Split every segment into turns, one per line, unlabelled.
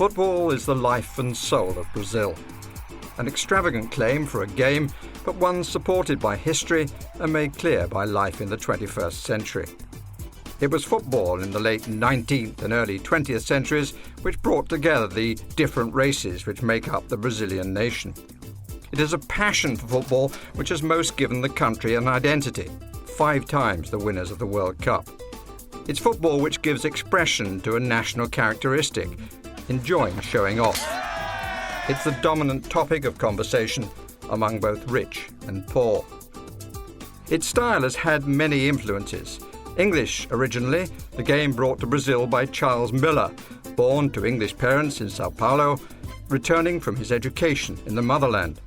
Football is the life and soul of Brazil. An extravagant claim for a game, but one supported by history and made clear by life in the 21st century. It was football in the late 19th and early 20th centuries which brought together the different races which make up the Brazilian nation. It is a passion for football which has most given the country an identity, 5 times the winners of the World Cup. It's football which gives expression to a national characteristic, enjoying showing off. It's the dominant topic of conversation among both rich and poor. Its style has had many influences. English originally, the game brought to Brazil by Charles Miller, born to English parents in Sao Paulo, returning from his education in the motherland.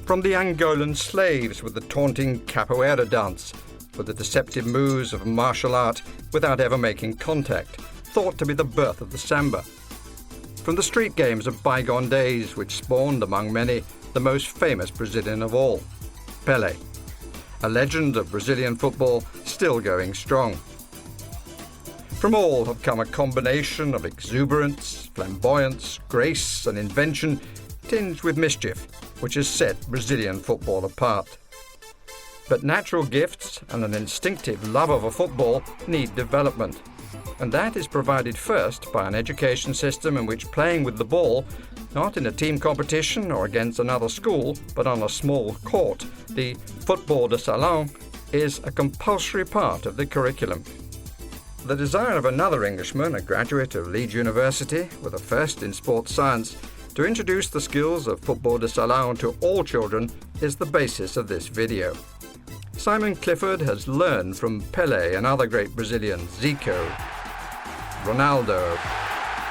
From the Angolan slaves with the taunting capoeira dance, with the deceptive moves of martial art without ever making contact, thought to be the birth of the samba. From the street games of bygone days which spawned among many the most famous Brazilian of all, Pelé, a legend of Brazilian football still going strong. From all have come a combination of exuberance, flamboyance, grace and invention tinged with mischief, which has set Brazilian football apart. But natural gifts and an instinctive love of a football need development. And that is provided first by an education system in which playing with the ball, not in a team competition or against another school, but on a small court, the football de salon, is a compulsory part of the curriculum. The desire of another Englishman, a graduate of Leeds University with a first in sports science, to introduce the skills of football de salon to all children is the basis of this video. Simon Clifford has learned from Pelé and other great Brazilians, Zico, Ronaldo,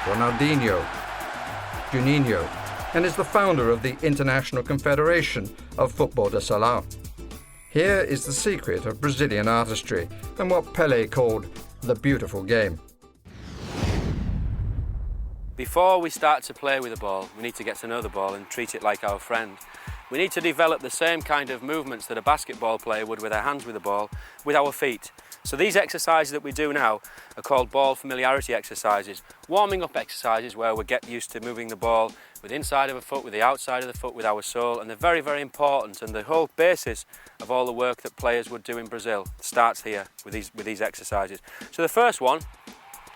Ronaldinho, Juninho, and is the founder of the International Confederation of Football de Salão. Here is the secret of Brazilian artistry and what Pelé called the beautiful game.
Before we start to play with the ball, we need to get to know the ball and treat it like our friend. We need to develop the same kind of movements that a basketball player would with their hands with the ball, with our feet. So these exercises that we do now are called ball familiarity exercises, warming up exercises where we get used to moving the ball with the inside of a foot, with the outside of the foot, with our sole, and they're very, very important, and the whole basis of all the work that players would do in Brazil starts here with these exercises. So the first one,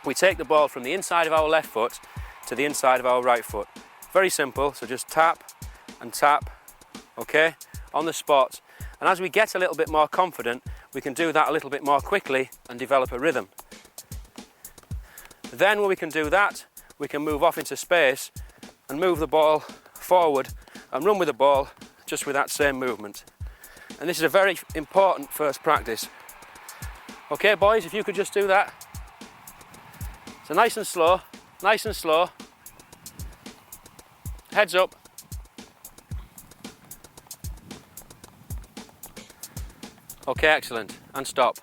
we take the ball from the inside of our left foot to the inside of our right foot. Very simple, so just tap and tap, okay, on the spot. And as we get a little bit more confident, we can do that a little bit more quickly and develop a rhythm. Then when we can do that, we can move off into space and move the ball forward and run with the ball just with that same movement. And this is a very important first practice. Okay, boys, if you could just do that. So nice and slow, nice and slow. Heads up. Okay, excellent, and stop.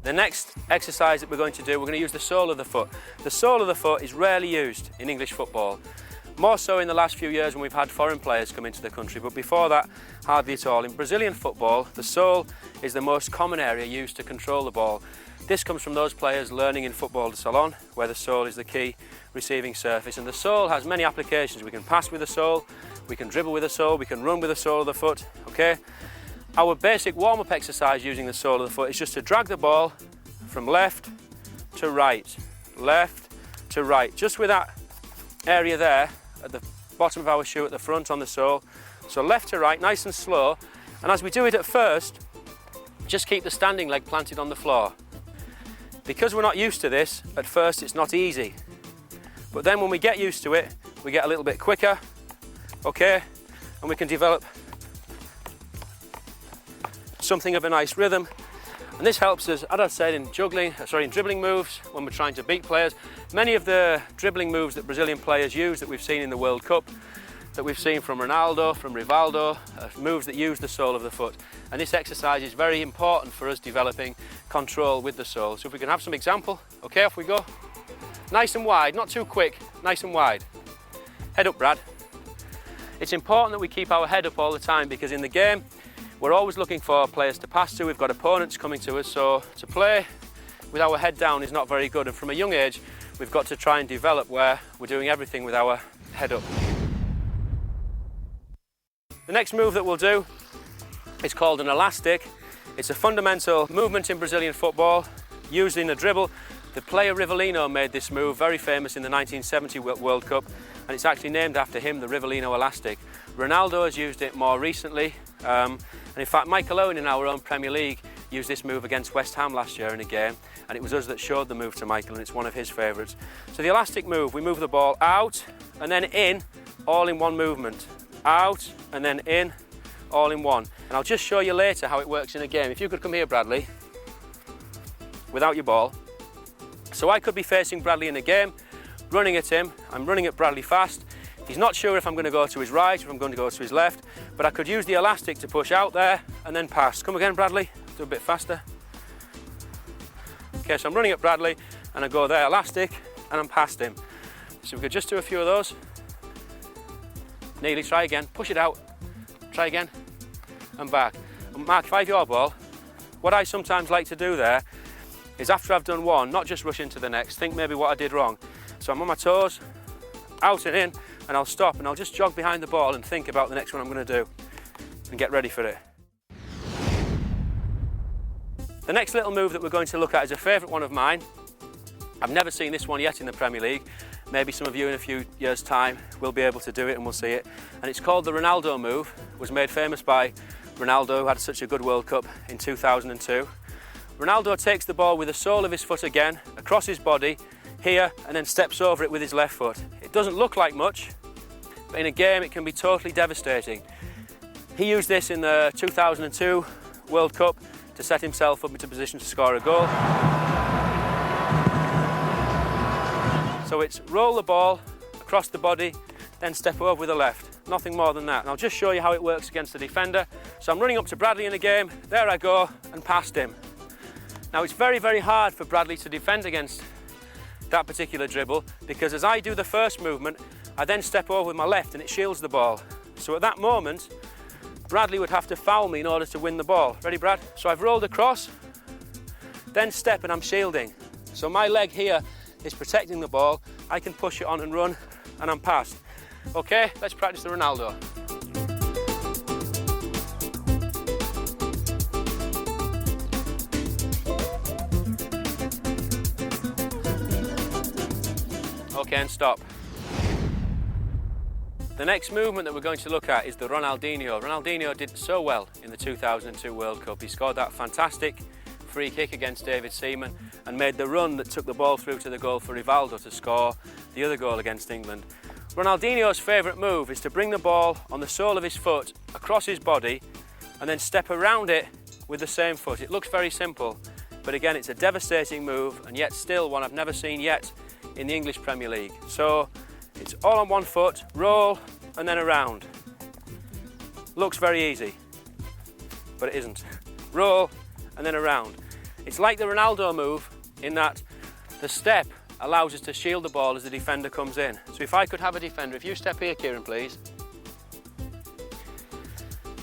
The next exercise that we're going to do, we're going to use the sole of the foot. The sole of the foot is rarely used in English football. More so in the last few years when we've had foreign players come into the country, but before that, hardly at all. In Brazilian football, the sole is the most common area used to control the ball. This comes from those players learning in football de salon, where the sole is the key receiving surface. And the sole has many applications. We can pass with the sole, we can dribble with the sole, we can run with the sole of the foot, okay? Our basic warm-up exercise using the sole of the foot is just to drag the ball from left to right, just with that area there at the bottom of our shoe at the front on the sole. So left to right, nice and slow. And as we do it at first, just keep the standing leg planted on the floor. Because we're not used to this, at first it's not easy. But then when we get used to it, we get a little bit quicker, okay? And we can develop something of a nice rhythm. And this helps us, as I said, in dribbling moves, when we're trying to beat players. Many of the dribbling moves that Brazilian players use that we've seen in the World Cup, that we've seen from Ronaldo, from Rivaldo, moves that use the sole of the foot. And this exercise is very important for us developing control with the sole. So if we can have some example, okay, off we go. Nice and wide, not too quick, nice and wide. Head up, Brad. It's important that we keep our head up all the time because in the game, we're always looking for players to pass to. We've got opponents coming to us, so to play with our head down is not very good, and from a young age we've got to try and develop where we're doing everything with our head up. The next move that we'll do is called an elastic. It's a fundamental movement in Brazilian football used in a dribble. The player Rivellino made this move, very famous in the 1970 World Cup, and it's actually named after him, the Rivellino elastic. Ronaldo has used it more recently, and in fact Michael Owen in our own Premier League used this move against West Ham last year in a game, and it was us that showed the move to Michael, and it's one of his favourites. So the elastic move, we move the ball out and then in, all in one movement. Out and then in, all in one. And I'll just show you later how it works in a game. If you could come here, Bradley, without your ball. So I could be facing Bradley in a game, running at him. I'm running at Bradley fast. He's not sure if I'm going to go to his right or if I'm going to go to his left, but I could use the elastic to push out there and then pass. Come again, Bradley. Do a bit faster. Okay, so I'm running at Bradley and I go there, elastic, and I'm past him. So we could just do a few of those. Nearly, try again, push it out, try again, and back. And Mark, if I have your ball, what I sometimes like to do there is after I've done one, not just rush into the next, think maybe what I did wrong. So I'm on my toes, out and in, and I'll stop and I'll just jog behind the ball and think about the next one I'm going to do and get ready for it. The next little move that we're going to look at is a favourite one of mine. I've never seen this one yet in the Premier League. Maybe some of you in a few years' time will be able to do it and we'll see it. And it's called the Ronaldo move. It was made famous by Ronaldo, who had such a good World Cup in 2002. Ronaldo takes the ball with the sole of his foot again, across his body, here, and then steps over it with his left foot. It doesn't look like much, but in a game it can be totally devastating. He used this in the 2002 World Cup to set himself up into position to score a goal. So it's roll the ball across the body, then step over with the left. Nothing more than that. And I'll just show you how it works against the defender. So I'm running up to Bradley in the game, there I go, and past him. Now it's very, very hard for Bradley to defend against that particular dribble, because as I do the first movement, I then step over with my left and it shields the ball. So at that moment, Bradley would have to foul me in order to win the ball. Ready, Brad? So I've rolled across, then step and I'm shielding. So my leg here is protecting the ball. I can push it on and run and I'm past. Okay, let's practice the Ronaldo. Okay, and stop. The next movement that we're going to look at is the Ronaldinho. Ronaldinho did so well in the 2002 World Cup. He scored that fantastic free kick against David Seaman and made the run that took the ball through to the goal for Rivaldo to score the other goal against England. Ronaldinho's favourite move is to bring the ball on the sole of his foot across his body and then step around it with the same foot. It looks very simple, but again it's a devastating move, and yet still one I've never seen yet in the English Premier League. So it's all on one foot, roll and then around. Looks very easy, but it isn't. Roll and then around. It's like the Ronaldo move in that the step allows us to shield the ball as the defender comes in. So if I could have a defender, if you step here, Kieran, please.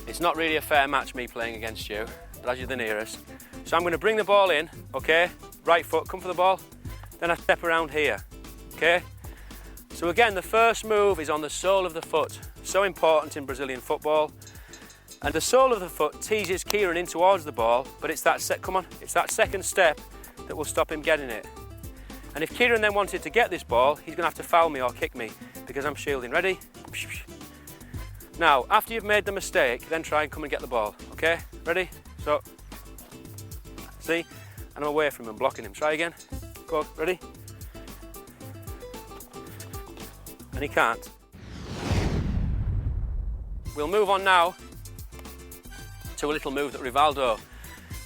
It's not really a fair match, me playing against you, but as you're the nearest. So I'm going to bring the ball in, okay? Right foot, come for the ball. Then I step around here, okay? So again, the first move is on the sole of the foot. So important in Brazilian football. And the sole of the foot teases Kieran in towards the ball, but it's that it's that second step that will stop him getting it. And if Kieran then wanted to get this ball, he's going to have to foul me or kick me because I'm shielding. Ready? Now, after you've made the mistake, then try and come and get the ball, okay? Ready? So, see? And I'm away from him, blocking him. Try again. Go, ready? And he can't. We'll move on now to a little move that Rivaldo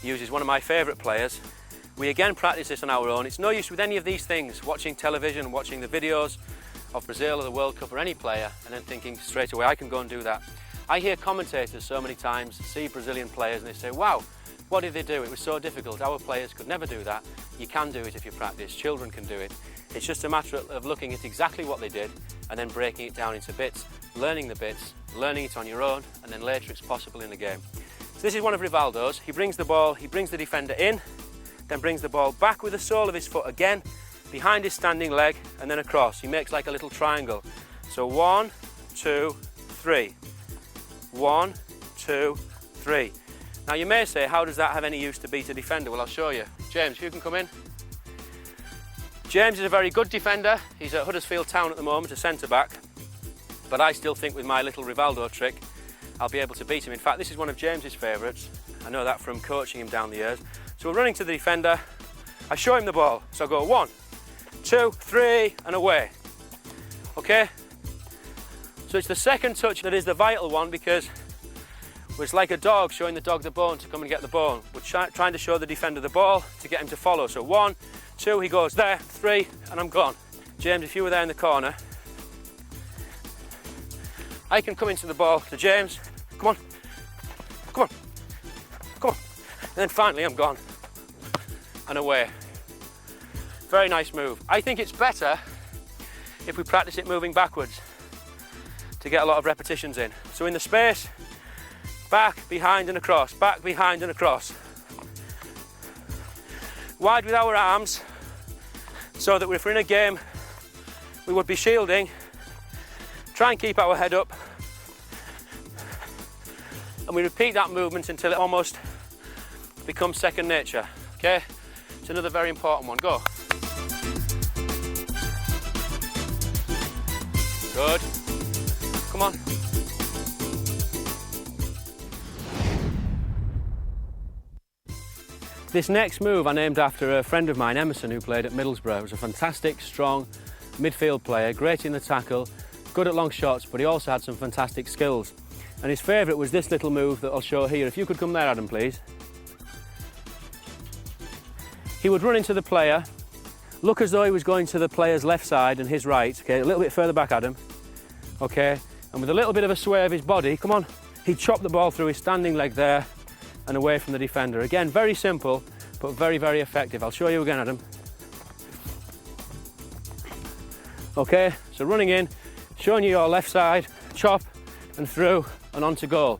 uses, one of my favourite players. We again practice this on our own. It's no use with any of these things, watching television, watching the videos of Brazil or the World Cup or any player, and then thinking straight away, I can go and do that. I hear commentators so many times see Brazilian players and they say, wow, what did they do? It was so difficult. Our players could never do that. You can do it if you practice. Children can do it. It's just a matter of looking at exactly what they did and then breaking it down into bits, learning the bits, learning it on your own, and then later it's possible in the game. So this is one of Rivaldo's. He brings the ball, he brings the defender in, then brings the ball back with the sole of his foot again, behind his standing leg, and then across. He makes like a little triangle. So 1, 2, 3. 1, 2, 3. Now you may say, how does that have any use to beat a defender? Well, I'll show you. James, you can come in. James is a very good defender. He's at Huddersfield Town at the moment, a centre-back. But I still think with my little Rivaldo trick, I'll be able to beat him. In fact, this is one of James's favourites. I know that from coaching him down the years. So we're running to the defender. I show him the ball. So I go 1, 2, 3, and away. Okay? So it's the second touch that is the vital one, because it's like a dog showing the dog the bone to come and get the bone. We're trying to show the defender the ball to get him to follow. So 1, 2, he goes there, 3, and I'm gone. James, if you were there in the corner, I can come into the ball to James. Come on, come on, come on. And then finally I'm gone and away. Very nice move. I think it's better if we practice it moving backwards to get a lot of repetitions in. So in the space, back, behind and across, back, behind and across. Wide with our arms, so that if we're in a game, we would be shielding. Try and keep our head up. And we repeat that movement until it almost becomes second nature, okay? It's another very important one, go. Good. Come on. This next move I named after a friend of mine, Emerson, who played at Middlesbrough. He was a fantastic, strong midfield player, great in the tackle, good at long shots, but he also had some fantastic skills. And his favourite was this little move that I'll show here. If you could come there, Adam, please. He would run into the player, look as though he was going to the player's left side and his right, okay, a little bit further back, Adam, okay, and with a little bit of a sway of his body, come on, he'd chop the ball through his standing leg there and away from the defender. Again, very simple, but very, very effective. I'll show you again, Adam. Okay, so running in, showing you your left side, chop and through and on to goal.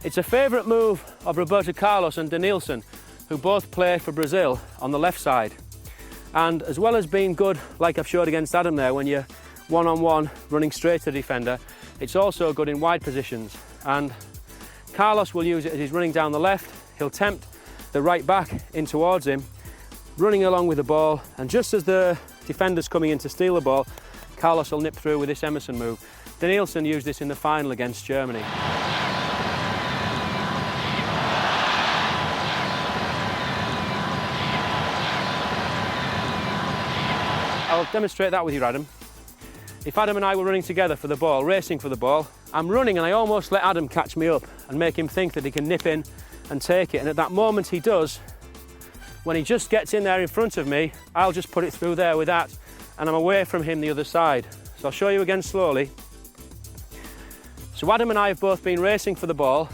It's a favourite move of Roberto Carlos and Denilson, who both play for Brazil on the left side. And as well as being good, like I've showed against Adam there, when you're one-on-one running straight to the defender, it's also good in wide positions. And Carlos will use it as he's running down the left. He'll tempt the right back in towards him, running along with the ball, and just as the defender's coming in to steal the ball, Carlos will nip through with this Emerson move. Denilson used this in the final against Germany. I'll demonstrate that with you, Adam. If Adam and I were running together for the ball, racing for the ball, I'm running and I almost let Adam catch me up and make him think that he can nip in and take it. And at that moment he does, when he just gets in there in front of me, I'll just put it through there with that, and I'm away from him the other side. So I'll show you again slowly. So Adam and I have both been racing for the ball.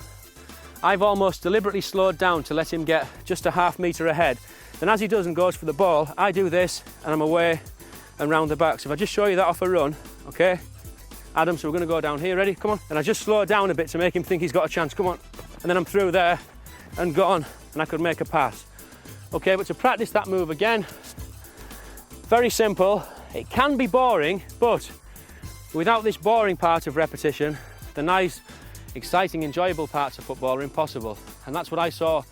I've almost deliberately slowed down to let him get just a half metre ahead. Then as he does and goes for the ball, I do this and I'm away and round the back. So if I just show you that off a run, okay? Adam, so we're going to go down here, ready? Come on. And I just slow down a bit to make him think he's got a chance, come on. And then I'm through there and gone, and I could make a pass. Okay, but to practice that move again, very simple. It can be boring, but without this boring part of repetition, the nice, exciting, enjoyable parts of football are impossible. And that's what I saw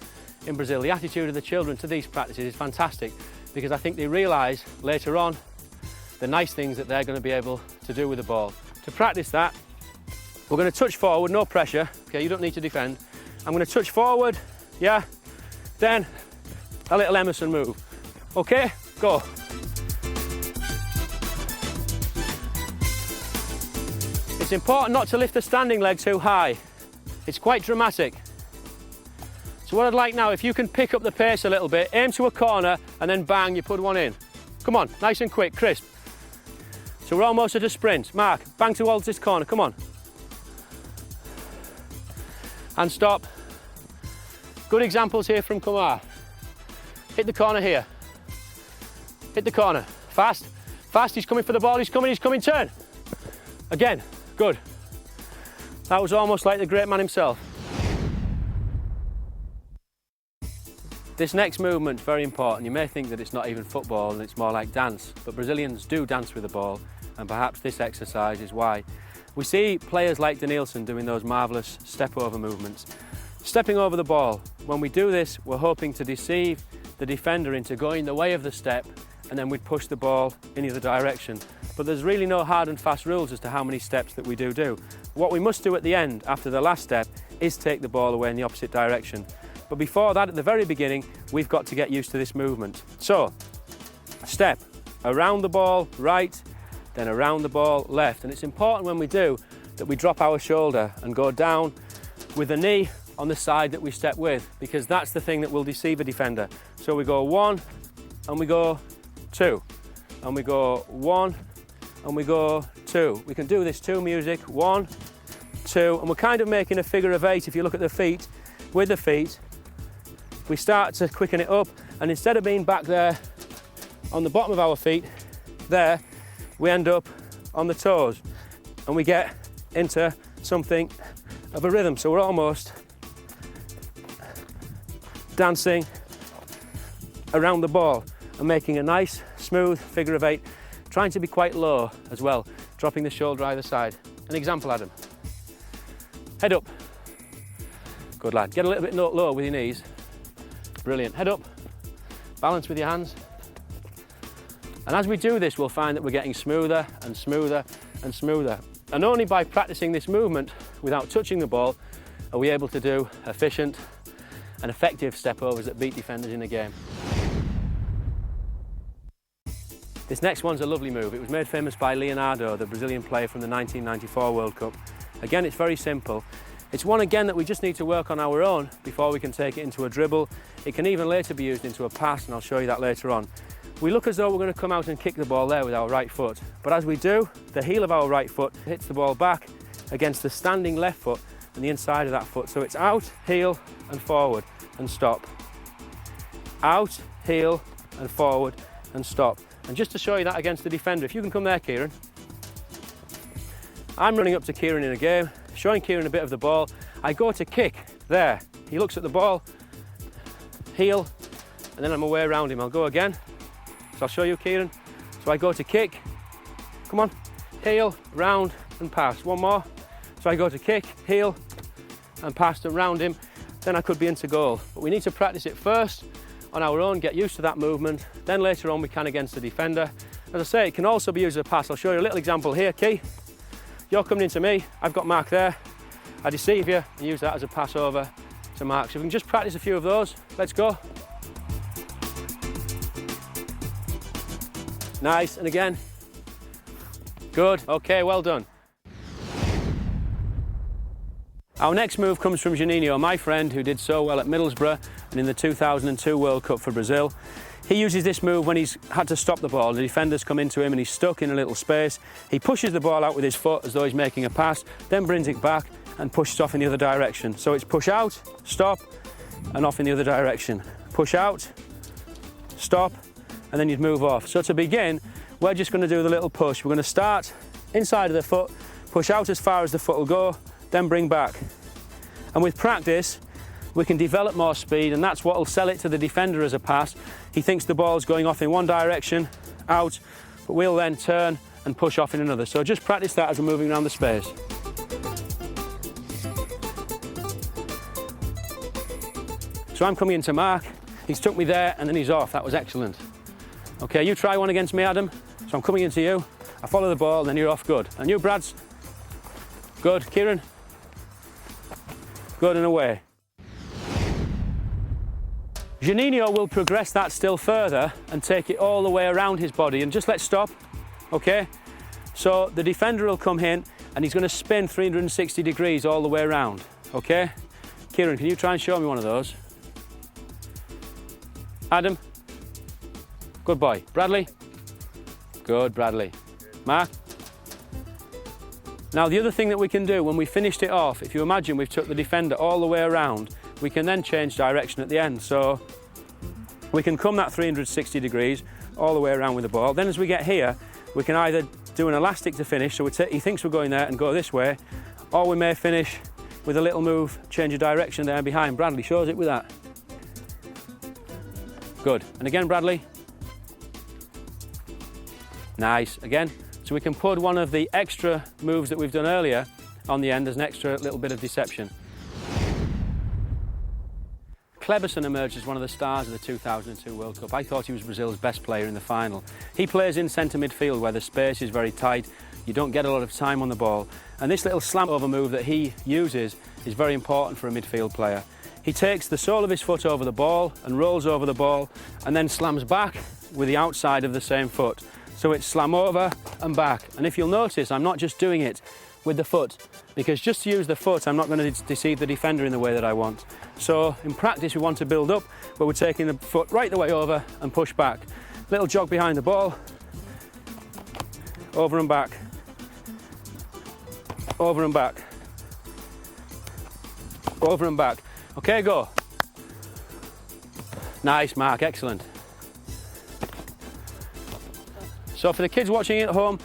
in Brazil. The attitude of the children to these practices is fantastic, because I think they realise later on the nice things that they're going to be able to do with the ball. To practice that, we're going to touch forward, no pressure. Okay, you don't need to defend. I'm going to touch forward, yeah, then a little Emerson move. Okay, go. It's important not to lift the standing leg too high. It's quite dramatic. So what I'd like now, if you can pick up the pace a little bit, aim to a corner and then bang, you put one in. Come on, nice and quick, crisp. So we're almost at a sprint. Mark, bang towards this corner, come on. And stop. Good examples here from Kumar. Hit the corner here. Hit the corner. Fast, fast, he's coming for the ball, he's coming, turn. Again, good. That was almost like the great man himself. This next movement is very important. You may think that it's not even football and it's more like dance, but Brazilians do dance with the ball, and perhaps this exercise is why. We see players like Denilson doing those marvellous step-over movements. Stepping over the ball. When we do this, we're hoping to deceive the defender into going the way of the step, and then we'd push the ball in the other direction. But there's really no hard and fast rules as to how many steps that we do. What we must do at the end, after the last step, is take the ball away in the opposite direction. But before that, at the very beginning, we've got to get used to this movement. So, step, around the ball, right, then around the ball, left. And it's important when we do that we drop our shoulder and go down with the knee on the side that we step with, because that's the thing that will deceive a defender. So we go 1, and we go 2, and we go 1, and we go 2. We can do this to music, 1, 2, and we're kind of making a figure of 8 if you look at the feet. With the feet, we start to quicken it up, and instead of being back there on the bottom of our feet, there, we end up on the toes, and we get into something of a rhythm. So we're almost dancing around the ball and making a nice, smooth figure of 8, trying to be quite low as well, dropping the shoulder either side. An example, Adam. Head up. Good lad. Get a little bit low with your knees. Brilliant. Head up. Balance with your hands. And as we do this, we'll find that we're getting smoother and smoother and smoother. And only by practicing this movement without touching the ball are we able to do efficient and effective step-overs that beat defenders in a game. This next one's a lovely move. It was made famous by Leonardo, the Brazilian player from the 1994 World Cup. Again, it's very simple. It's one, again, that we just need to work on our own before we can take it into a dribble. It can even later be used into a pass, and I'll show you that later on. We look as though we're going to come out and kick the ball there with our right foot, but as we do, the heel of our right foot hits the ball back against the standing left foot and the inside of that foot. So it's out, heel, and forward, and stop. Out, heel, and forward, and stop. And just to show you that against the defender, if you can come there, Kieran. I'm running up to Kieran in a game, showing Kieran a bit of the ball. I go to kick there. He looks at the ball, heel, and then I'm away around him. I'll go again. So I'll show you, Kieran. So I go to kick, come on, heel, round, and pass. One more. So I go to kick, heel, and pass around him. Then I could be into goal. But we need to practice it first on our own, get used to that movement. Then later on we can against the defender. As I say, it can also be used as a pass. I'll show you a little example here, Key. You're coming into me, I've got Mark there. I deceive you and use that as a pass over to Mark. So if we can just practice a few of those, let's go. Nice, and again. Good, okay, well done. Our next move comes from Juninho, my friend who did so well at Middlesbrough and in the 2002 World Cup for Brazil. He uses this move when he's had to stop the ball. The defenders come into him and he's stuck in a little space. He pushes the ball out with his foot as though he's making a pass, then brings it back and pushes off in the other direction. So it's push out, stop, and off in the other direction. Push out, stop, and then you'd move off. So to begin, we're just going to do the little push. We're going to start inside of the foot, push out as far as the foot will go, then bring back. And with practice, we can develop more speed, and that's what will sell it to the defender as a pass. He thinks the ball's going off in one direction, out, but we'll then turn and push off in another. So just practice that as we're moving around the space. So I'm coming into Mark, he's took me there and then he's off. That was excellent. Okay, you try one against me, Adam. So I'm coming into you, I follow the ball, then you're off, good. And you, Brads, good. Kieran, good, and away. Juninho will progress that still further and take it all the way around his body, and just let's stop, okay? So the defender will come in and he's going to spin 360 degrees all the way around, okay? Kieran, can you try and show me one of those? Adam? Good boy. Bradley? Good, Bradley. Mark? Now the other thing that we can do when we finished it off, if you imagine we've took the defender all the way around, we can then change direction at the end. So we can come that 360 degrees all the way around with the ball. Then as we get here, we can either do an elastic to finish, so he thinks we're going there and go this way, or we may finish with a little move, change of direction there behind. Bradley shows it with that. Good. And again, Bradley. Nice. Again. So we can put one of the extra moves that we've done earlier on the end as an extra little bit of deception. Kleberson emerged as one of the stars of the 2002 World Cup. I thought he was Brazil's best player in the final. He plays in centre midfield where the space is very tight. You don't get a lot of time on the ball. And this little slam over move that he uses is very important for a midfield player. He takes the sole of his foot over the ball and rolls over the ball and then slams back with the outside of the same foot. So it's slam over and back. And if you'll notice, I'm not just doing it with the foot, because just to use the foot, I'm not going to deceive the defender in the way that I want. So in practice, we want to build up, but we're taking the foot right the way over and push back. Little jog behind the ball, over and back, over and back, over and back. Okay, go. Nice, Mark, excellent. So for the kids watching at home,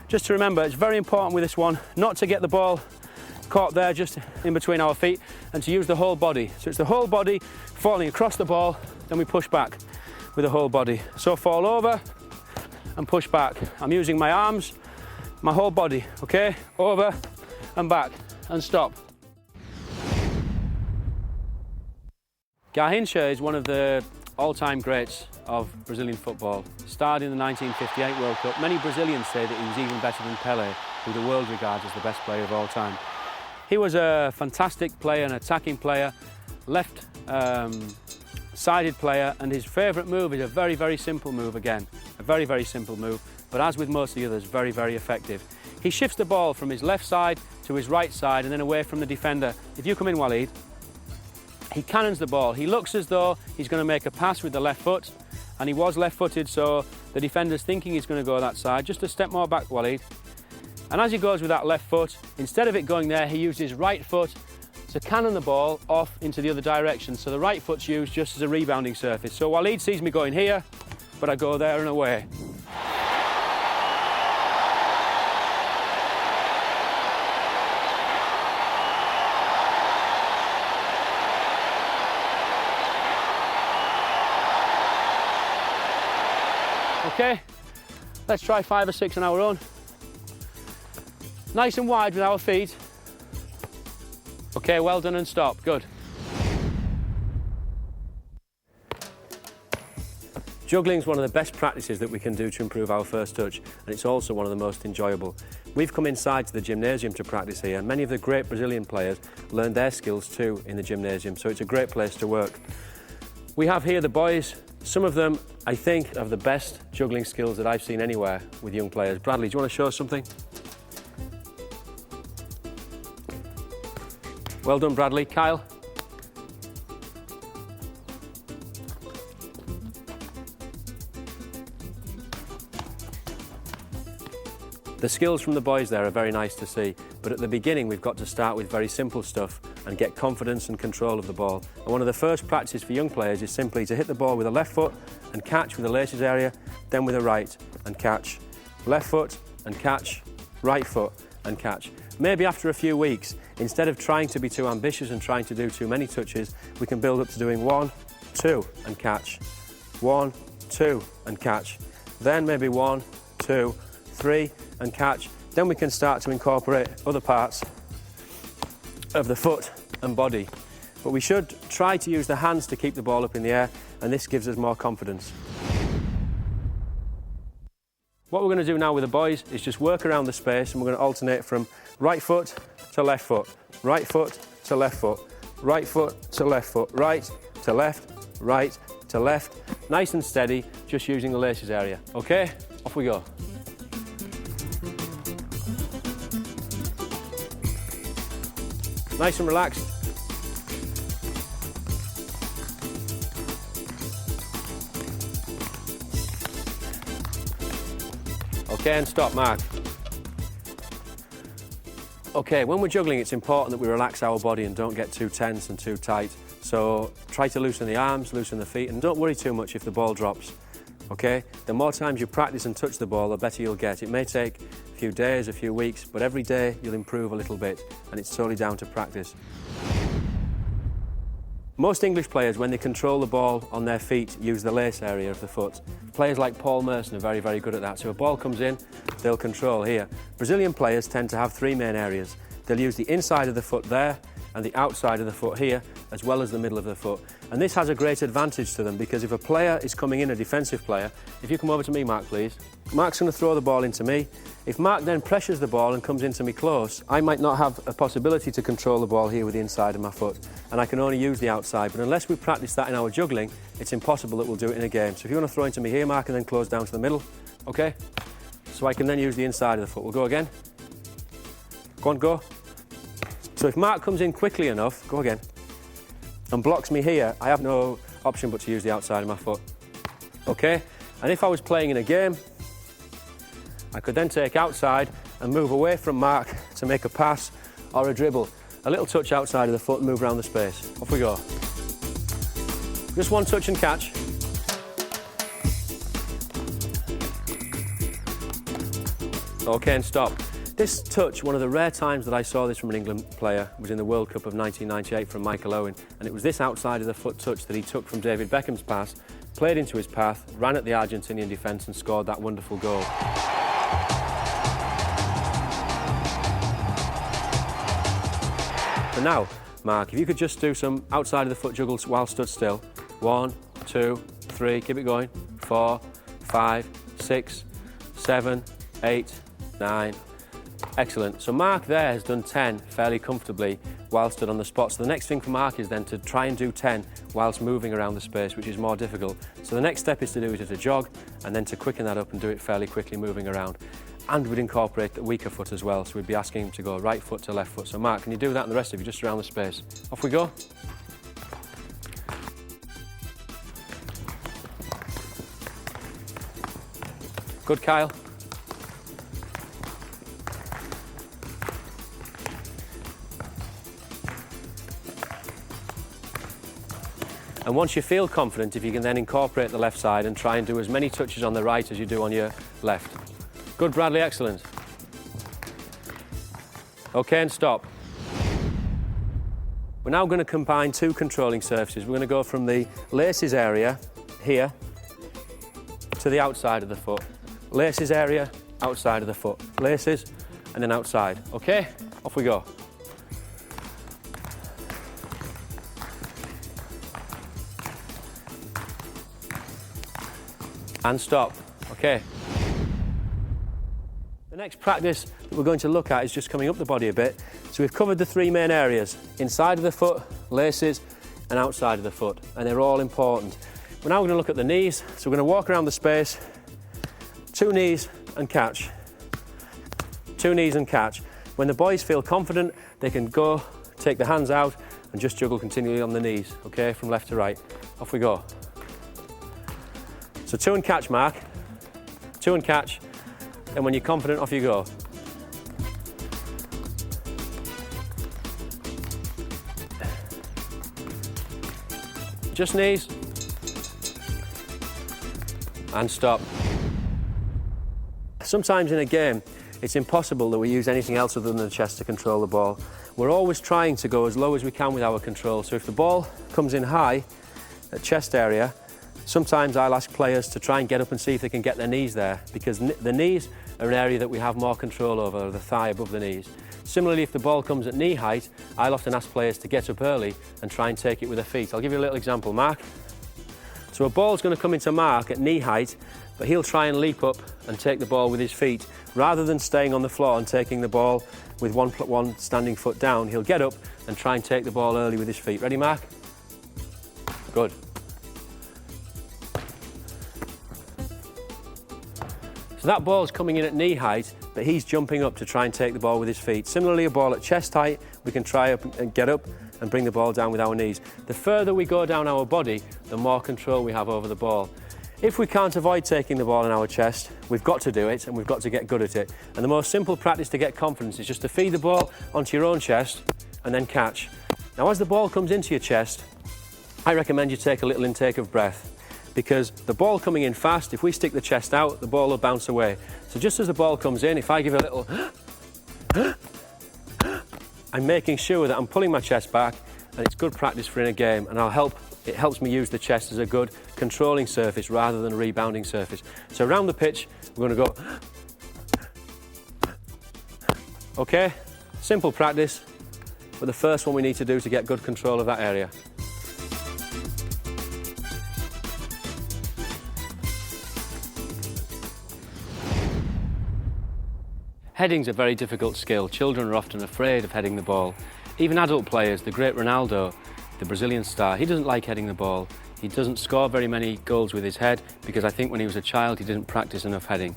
just to remember, it's very important with this one not to get the ball caught there just in between our feet and to use the whole body. So it's the whole body falling across the ball, then we push back with the whole body. So fall over and push back. I'm using my arms, my whole body, okay? Over and back and stop. Garrincha is one of the all-time greats of Brazilian football. Starred in the 1958 World Cup. Many Brazilians say that he was even better than Pelé, who the world regards as the best player of all time. He was a fantastic player, an attacking player, left-sided player, and his favourite move is a very, very simple move again. A very, very simple move, but as with most of the others, very, very effective. He shifts the ball from his left side to his right side and then away from the defender. If you come in, Walid, he cannons the ball. He looks as though he's going to make a pass with the left foot, and he was left-footed, so the defender's thinking he's going to go that side. Just a step more back, Walid. And as he goes with that left foot, instead of it going there, he used his right foot to cannon the ball off into the other direction. So the right foot's used just as a rebounding surface. So Walid sees me going here, but I go there and away. Okay, let's try 5 or 6 on our own. Nice and wide with our feet. Okay, well done and stop, good. Juggling is one of the best practices that we can do to improve our first touch, and it's also one of the most enjoyable. We've come inside to the gymnasium to practice here. Many of the great Brazilian players learned their skills too in the gymnasium, so it's a great place to work. We have here the boys. Some of them, I think, have the best juggling skills that I've seen anywhere with young players. Bradley, do you want to show us something? Well done, Bradley. Kyle? The skills from the boys there are very nice to see, but at the beginning we've got to start with very simple stuff and get confidence and control of the ball. And one of the first practices for young players is simply to hit the ball with the left foot and catch with the laces area, then with the right and catch. Left foot and catch, right foot and catch. Maybe after a few weeks, instead of trying to be too ambitious and trying to do too many touches, we can build up to doing 1, 2 and catch. 1, 2 and catch. Then maybe 1, 2, 3 and catch. Then we can start to incorporate other parts of the foot and body. But we should try to use the hands to keep the ball up in the air, and this gives us more confidence. What we're going to do now with the boys is just work around the space, and we're going to alternate from right foot to left foot, right foot to left foot, right foot to left foot, right to left, right to left. Nice and steady, just using the laces area. Okay, off we go. Nice and relaxed. Okay, and stop, Mark. Okay, when we're juggling, it's important that we relax our body and don't get too tense and too tight. So try to loosen the arms, loosen the feet, and don't worry too much if the ball drops. Okay? The more times you practice and touch the ball, the better you'll get. It may take a few days, a few weeks, but every day you'll improve a little bit, and it's totally down to practice. Most English players, when they control the ball on their feet, use the lace area of the foot. Players like Paul Merson are very, very good at that. So a ball comes in, they'll control here. Brazilian players tend to have three main areas. They'll use the inside of the foot there and the outside of the foot here, as well as the middle of the foot. And this has a great advantage to them because if a player is coming in, a defensive player, if you come over to me, Mark, please. Mark's going to throw the ball into me. If Mark then pressures the ball and comes into me close, I might not have a possibility to control the ball here with the inside of my foot, and I can only use the outside. But unless we practice that in our juggling, it's impossible that we'll do it in a game. So if you want to throw into me here, Mark, and then close down to the middle, okay? So I can then use the inside of the foot. We'll go again. Go on, go. So if Mark comes in quickly enough, go again, and blocks me here, I have no option but to use the outside of my foot. Okay? And if I was playing in a game, I could then take outside and move away from Mark to make a pass or a dribble. A little touch outside of the foot and move around the space. Off we go. Just one touch and catch. Okay, and stop. This touch, one of the rare times that I saw this from an England player, was in the World Cup of 1998 from Michael Owen, and it was this outside of the foot touch that he took from David Beckham's pass, played into his path, ran at the Argentinian defence and scored that wonderful goal. So now, Mark, if you could just do some outside of the foot juggles while stood still. 1, 2, 3, keep it going. 4, 5, 6, 7, 8, 9. Excellent. So Mark there has done 10 fairly comfortably while stood on the spot. So the next thing for Mark is then to try and do 10 whilst moving around the space, which is more difficult. So the next step is to do it at a jog and then to quicken that up and do it fairly quickly moving around. And we'd incorporate the weaker foot as well. So we'd be asking him to go right foot to left foot. So Mark, can you do that and the rest of you just around the space? Off we go. Good, Kyle. And once you feel confident, if you can then incorporate the left side and try and do as many touches on the right as you do on your left. Good, Bradley, excellent. Okay, and stop. We're now going to combine two controlling surfaces. We're going to go from the laces area here to the outside of the foot. Laces area, outside of the foot. Laces, and then outside. Okay, off we go. And stop. Okay. The next practice that we're going to look at is just coming up the body a bit. So we've covered the three main areas: inside of the foot, laces, and outside of the foot, and they're all important. We're now going to look at the knees. So we're going to walk around the space, 2 knees and catch. 2 knees and catch. When the boys feel confident, they can go, take the hands out, and just juggle continually on the knees, okay, from left to right. Off we go. So 2 and catch, Mark. 2 and catch. And when you're confident, off you go. Just knees. And stop. Sometimes in a game, it's impossible that we use anything else other than the chest to control the ball. We're always trying to go as low as we can with our control. So if the ball comes in high at chest area, sometimes I'll ask players to try and get up and see if they can get their knees there, because the knees are an area that we have more control over, the thigh above the knees. Similarly, if the ball comes at knee height, I'll often ask players to get up early and try and take it with their feet. I'll give you a little example, Mark. So a ball's going to come into Mark at knee height, but he'll try and leap up and take the ball with his feet. Rather than staying on the floor and taking the ball with one standing foot down, he'll get up and try and take the ball early with his feet. Ready, Mark? Good. So that ball's coming in at knee height, but he's jumping up to try and take the ball with his feet. Similarly, a ball at chest height, we can try up and get up and bring the ball down with our knees. The further we go down our body, the more control we have over the ball. If we can't avoid taking the ball in our chest, we've got to do it and we've got to get good at it. And the most simple practice to get confidence is just to feed the ball onto your own chest and then catch. Now, as the ball comes into your chest, I recommend you take a little intake of breath, because the ball coming in fast, if we stick the chest out, the ball will bounce away. So just as the ball comes in, if I give a little I'm making sure that I'm pulling my chest back and it's good practice for in a game, and it helps me use the chest as a good controlling surface rather than a rebounding surface. So around the pitch, we're going to go. Okay, simple practice, but the first one we need to do to get good control of that area. Heading's a very difficult skill. Children are often afraid of heading the ball. Even adult players, the great Ronaldo, the Brazilian star, he doesn't like heading the ball. He doesn't score very many goals with his head because I think when he was a child he didn't practice enough heading.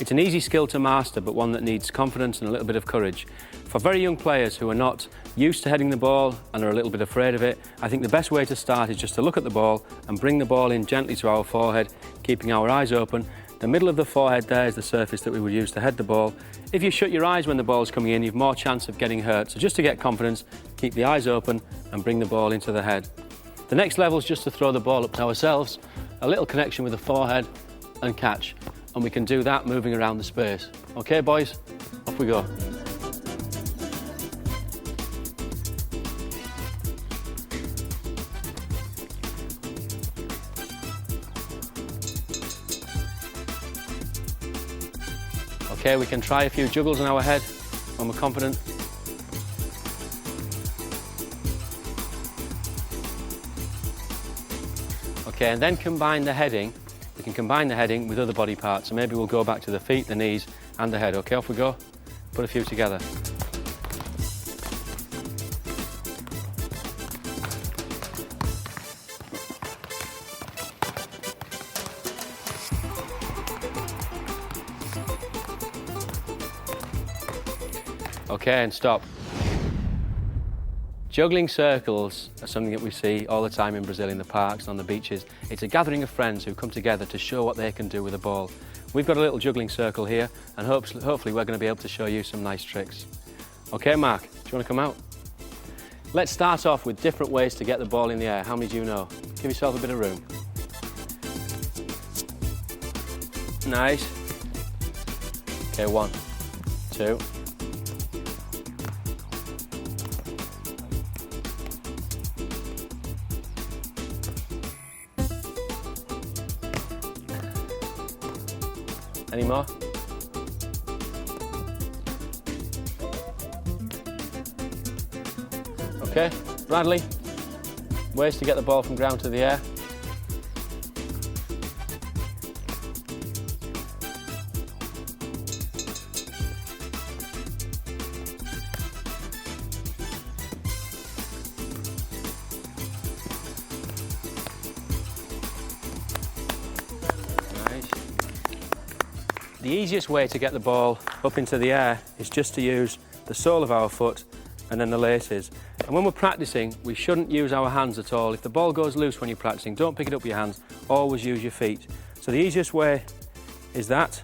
It's an easy skill to master, but one that needs confidence and a little bit of courage. For very young players who are not used to heading the ball and are a little bit afraid of it, I think the best way to start is just to look at the ball and bring the ball in gently to our forehead, keeping our eyes open. The middle of the forehead there is the surface that we would use to head the ball. If you shut your eyes when the ball's coming in, you've more chance of getting hurt. So just to get confidence, keep the eyes open and bring the ball into the head. The next level is just to throw the ball up to ourselves, a little connection with the forehead and catch. And we can do that moving around the space. Okay, boys, off we go. Okay, we can try a few juggles in our head when we're confident. Okay, and then combine the heading. We can combine the heading with other body parts. So maybe we'll go back to the feet, the knees, and the head. Okay, off we go. Put a few together. Okay, and stop. Juggling circles are something that we see all the time in Brazil in the parks, on the beaches. It's a gathering of friends who come together to show what they can do with a ball. We've got a little juggling circle here, and hopefully we're going to be able to show you some nice tricks. Okay, Mark, do you want to come out? Let's start off with different ways to get the ball in the air. How many do you know? Give yourself a bit of room. Nice. Okay, 1, 2. Any more? Okay, Bradley, ways to get the ball from ground to the air. The easiest way to get the ball up into the air is just to use the sole of our foot and then the laces. And when we're practicing, we shouldn't use our hands at all. If the ball goes loose when you're practicing, don't pick it up with your hands, always use your feet. So the easiest way is that.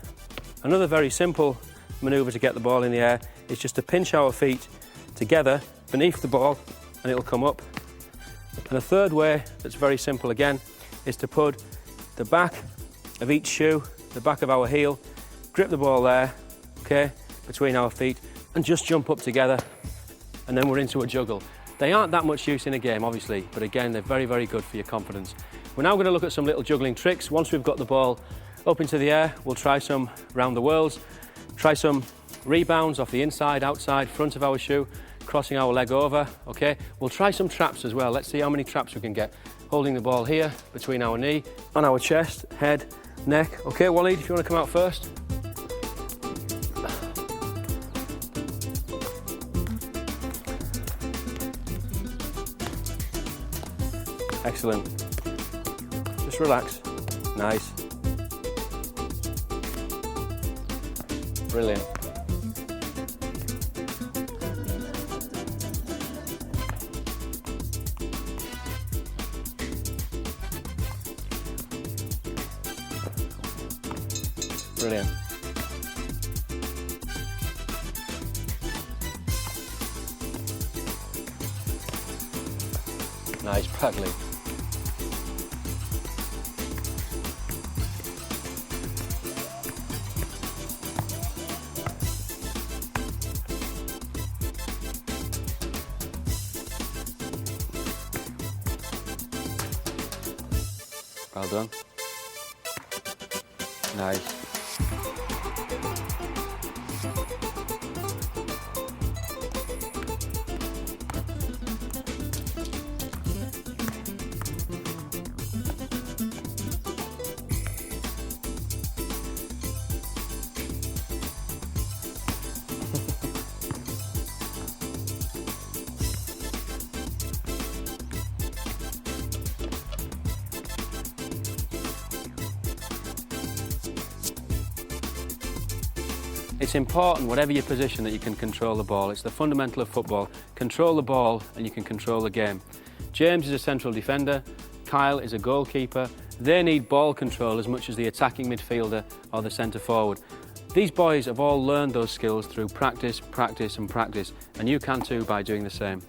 Another very simple manoeuvre to get the ball in the air is just to pinch our feet together beneath the ball and it'll come up. And a third way that's very simple again is to put the back of each shoe, the back of our heel, grip the ball there, okay, between our feet, and just jump up together, and then we're into a juggle. They aren't that much use in a game, obviously, but again, they're very, very good for your confidence. We're now going to look at some little juggling tricks. Once we've got the ball up into the air, we'll try some round the whirls, try some rebounds off the inside, outside, front of our shoe, crossing our leg over, okay? We'll try some traps as well. Let's see how many traps we can get. Holding the ball here, between our knee, on our chest, head, neck. Okay, Waleed, if you want to come out first. Excellent. Just relax. Nice. Brilliant. Brilliant. Nice, Bradley. Well done. Nice. It's important, whatever your position, that you can control the ball. It's the fundamental of football. Control the ball and you can control the game. James is a central defender, Kyle is a goalkeeper. They need ball control as much as the attacking midfielder or the centre forward. These boys have all learned those skills through practice, practice and practice, and you can too by doing the same.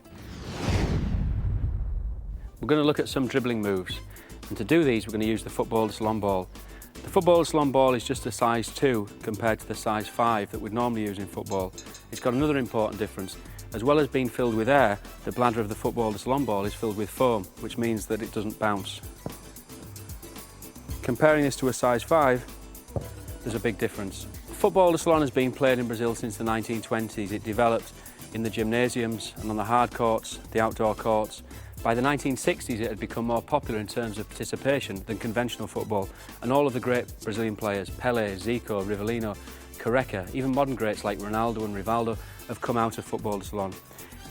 We're going to look at some dribbling moves, and to do these we're going to use the football salon ball. The football salon ball is just a size 2 compared to the size 5 that we'd normally use in football. It's got another important difference. As well as being filled with air, the bladder of the football salon ball is filled with foam, which means that it doesn't bounce. Comparing this to a size 5, there's a big difference. Football salon has been played in Brazil since the 1920s. It developed in the gymnasiums and on the hard courts, the outdoor courts. By the 1960s, it had become more popular in terms of participation than conventional football, and all of the great Brazilian players, Pelé, Zico, Rivellino, Careca, even modern greats like Ronaldo and Rivaldo have come out of football salon.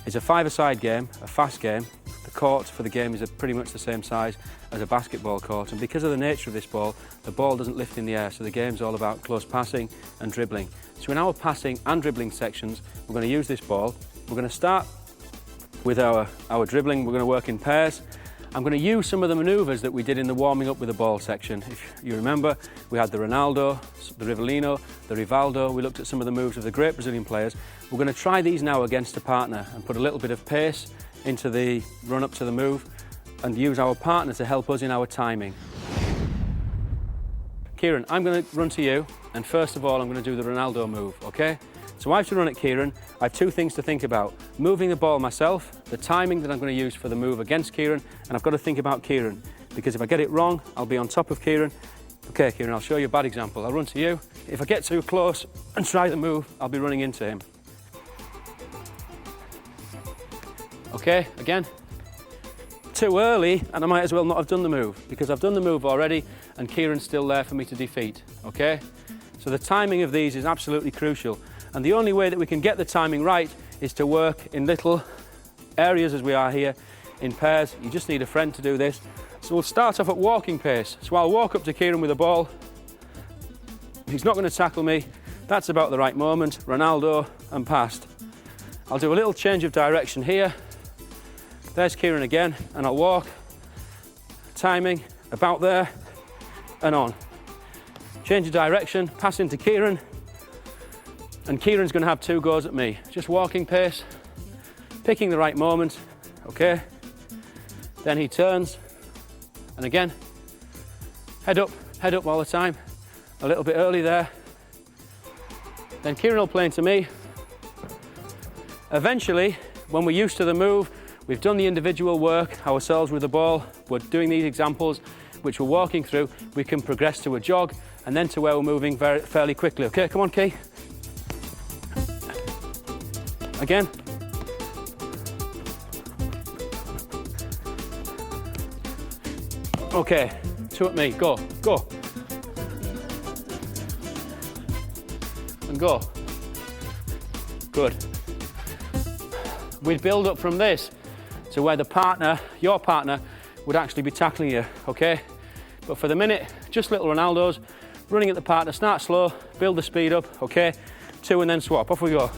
It's a 5-a-side game, a fast game. The court for the game is pretty much the same size as a basketball court, and because of the nature of this ball, the ball doesn't lift in the air, so the game's all about close passing and dribbling. So in our passing and dribbling sections, we're going to use this ball. We're going to start with our dribbling. We're going to work in pairs. I'm going to use some of the manoeuvres that we did in the warming up with the ball section. If you remember, we had the Ronaldo, the Rivellino, the Rivaldo. We looked at some of the moves of the great Brazilian players. We're going to try these now against a partner and put a little bit of pace into the run up to the move and use our partner to help us in our timing. Kieran, I'm going to run to you, and first of all I'm going to do the Ronaldo move, okay? So I have to run at Kieran. I have 2 things to think about. Moving the ball myself, the timing that I'm going to use for the move against Kieran, and I've got to think about Kieran, because if I get it wrong, I'll be on top of Kieran. Okay, Kieran, I'll show you a bad example. I'll run to you. If I get too close and try the move, I'll be running into him. Okay, again. Too early, and I might as well not have done the move, because I've done the move already, and Kieran's still there for me to defeat, okay? So the timing of these is absolutely crucial. And the only way that we can get the timing right is to work in little areas as we are here, in pairs. You just need a friend to do this. So we'll start off at walking pace. So I'll walk up to Kieran with a ball. He's not going to tackle me. That's about the right moment. Ronaldo and past. I'll do a little change of direction here. There's Kieran again, and I'll walk. Timing, about there, and on. Change of direction, pass into Kieran. And Kieran's going to have 2 goes at me. Just walking pace, picking the right moment, okay? Then he turns, and again, head up all the time. A little bit early there. Then Kieran will play into me. Eventually, when we're used to the move, we've done the individual work ourselves with the ball, we're doing these examples, which we're walking through, we can progress to a jog, and then to where we're moving fairly quickly. Okay, come on, Key. Again. Okay, 2 at me, go. And go. Good. We'd build up from this to where the partner, your partner, would actually be tackling you, okay? But for the minute, just little Ronaldos, running at the partner, start slow, build the speed up, okay? 2 and then swap, off we go.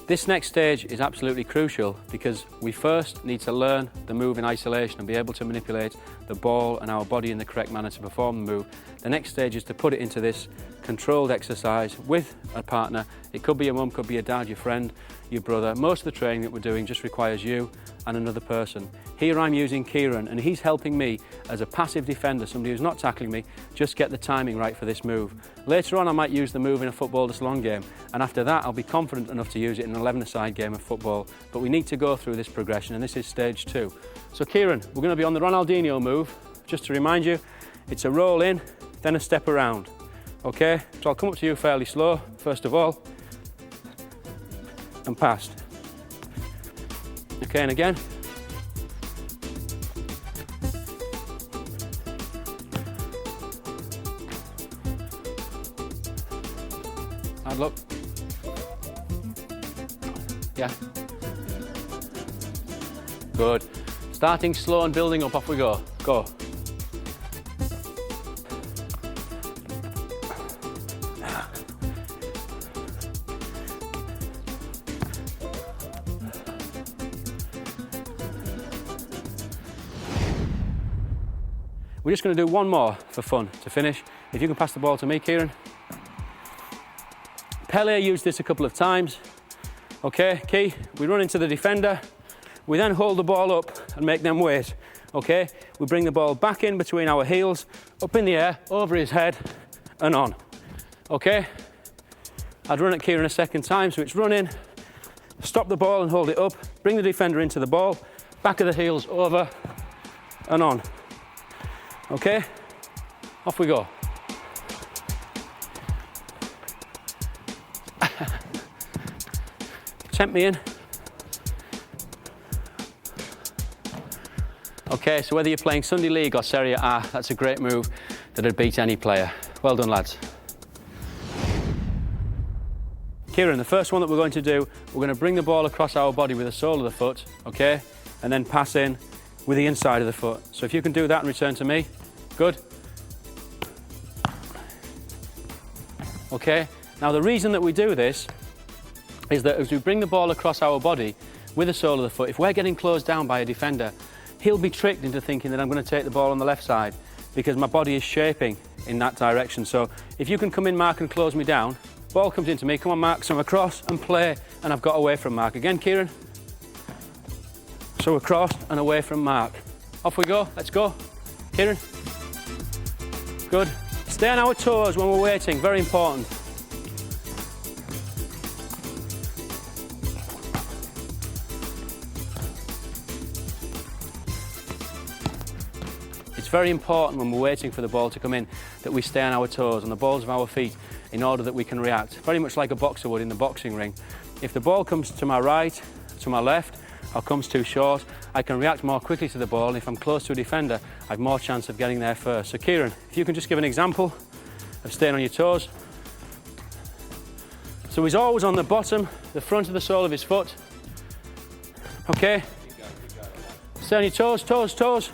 This next stage is absolutely crucial because we first need to learn the move in isolation and be able to manipulate the ball and our body in the correct manner to perform the move. The next stage is to put it into this controlled exercise with a partner. It could be your mum, could be your dad, your friend, your brother. Most of the training that we're doing just requires you and another person. Here I'm using Kieran, and he's helping me as a passive defender, somebody who's not tackling me, just get the timing right for this move. Later on I might use the move in a football to salon game, and after that I'll be confident enough to use it in an 11-a-side game of football. But we need to go through this progression, and this is stage 2. So Kieran, we're going to be on the Ronaldinho move. Just to remind you, it's a roll in, then a step around. Okay, so I'll come up to you fairly slow, first of all, and past. Okay, and again. Hard look. Yeah. Good. Starting slow and building up, off we go. Go. We're just going to do one more for fun to finish. If you can pass the ball to me, Kieran. Pelé used this a couple of times. Okay, key, we run into the defender. We then hold the ball up and make them wait. Okay, we bring the ball back in between our heels, up in the air, over his head, and on. Okay, I'd run at Kieran a second time, so it's run in, stop the ball and hold it up, bring the defender into the ball, back of the heels, over, and on. Okay, off we go. Tempt me in. Okay, so whether you're playing Sunday League or Serie A, that's a great move that'd beat any player. Well done, lads. Kieran, the first one that we're going to do, we're going to bring the ball across our body with the sole of the foot, okay, and then pass in with the inside of the foot. So if you can do that and return to me. Good. Okay, now the reason that we do this is that as we bring the ball across our body with the sole of the foot, if we're getting closed down by a defender, he'll be tricked into thinking that I'm going to take the ball on the left side because my body is shaping in that direction. So if you can come in, Mark, and close me down, ball comes into me, come on, Mark, so I'm across and play, and I've got away from Mark. Again, Kieran. So across and away from Mark. Off we go, let's go. Kieran. Good. Stay on our toes when we're waiting, very important. It's very important when we're waiting for the ball to come in that we stay on our toes, on the balls of our feet, in order that we can react, very much like a boxer would in the boxing ring. If the ball comes to my right, to my left, or comes too short, I can react more quickly to the ball, and if I'm close to a defender, I have more chance of getting there first. So Kieran, if you can just give an example of staying on your toes. So he's always on the bottom, the front of the sole of his foot. Okay? Stay on your toes, toes, toes.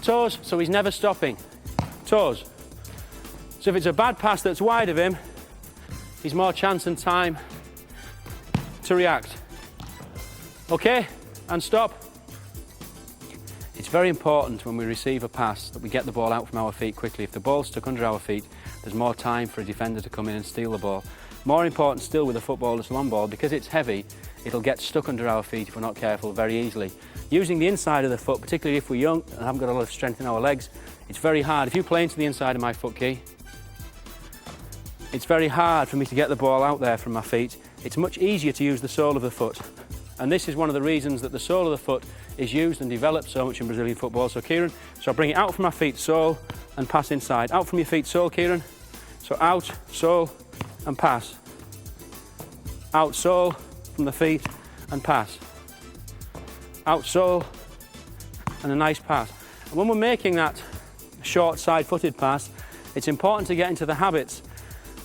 Toes, so he's never stopping. Toes. So if it's a bad pass that's wide of him, he's more chance and time to react. Okay, and stop. It's very important when we receive a pass that we get the ball out from our feet quickly. If the ball's stuck under our feet, there's more time for a defender to come in and steal the ball. More important still with a football to salon ball, because it's heavy, it'll get stuck under our feet if we're not careful very easily. Using the inside of the foot, particularly if we're young and haven't got a lot of strength in our legs, it's very hard. If you play into the inside of my foot, Key, it's very hard for me to get the ball out there from my feet. It's much easier to use the sole of the foot. And this is one of the reasons that the sole of the foot is used and developed so much in Brazilian football. So Kieran, so I bring it out from my feet, sole, and pass inside. Out from your feet, sole, Kieran. So out, sole, and pass. Out, sole, from the feet, and pass. Out, sole, and a nice pass. And when we're making that short side-footed pass, it's important to get into the habits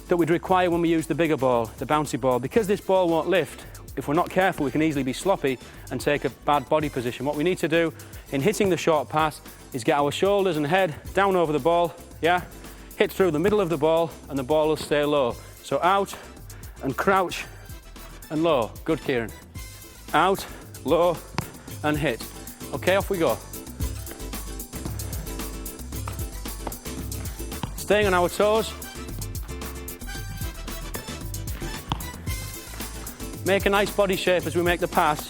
that we'd require when we use the bigger ball, the bouncy ball. Because this ball won't lift, if we're not careful, we can easily be sloppy and take a bad body position. What we need to do in hitting the short pass is get our shoulders and head down over the ball, yeah? Hit through the middle of the ball and the ball will stay low. So out and crouch and low. Good, Kieran. Out, low, and hit. Okay, off we go. Staying on our toes. Make a nice body shape as we make the pass.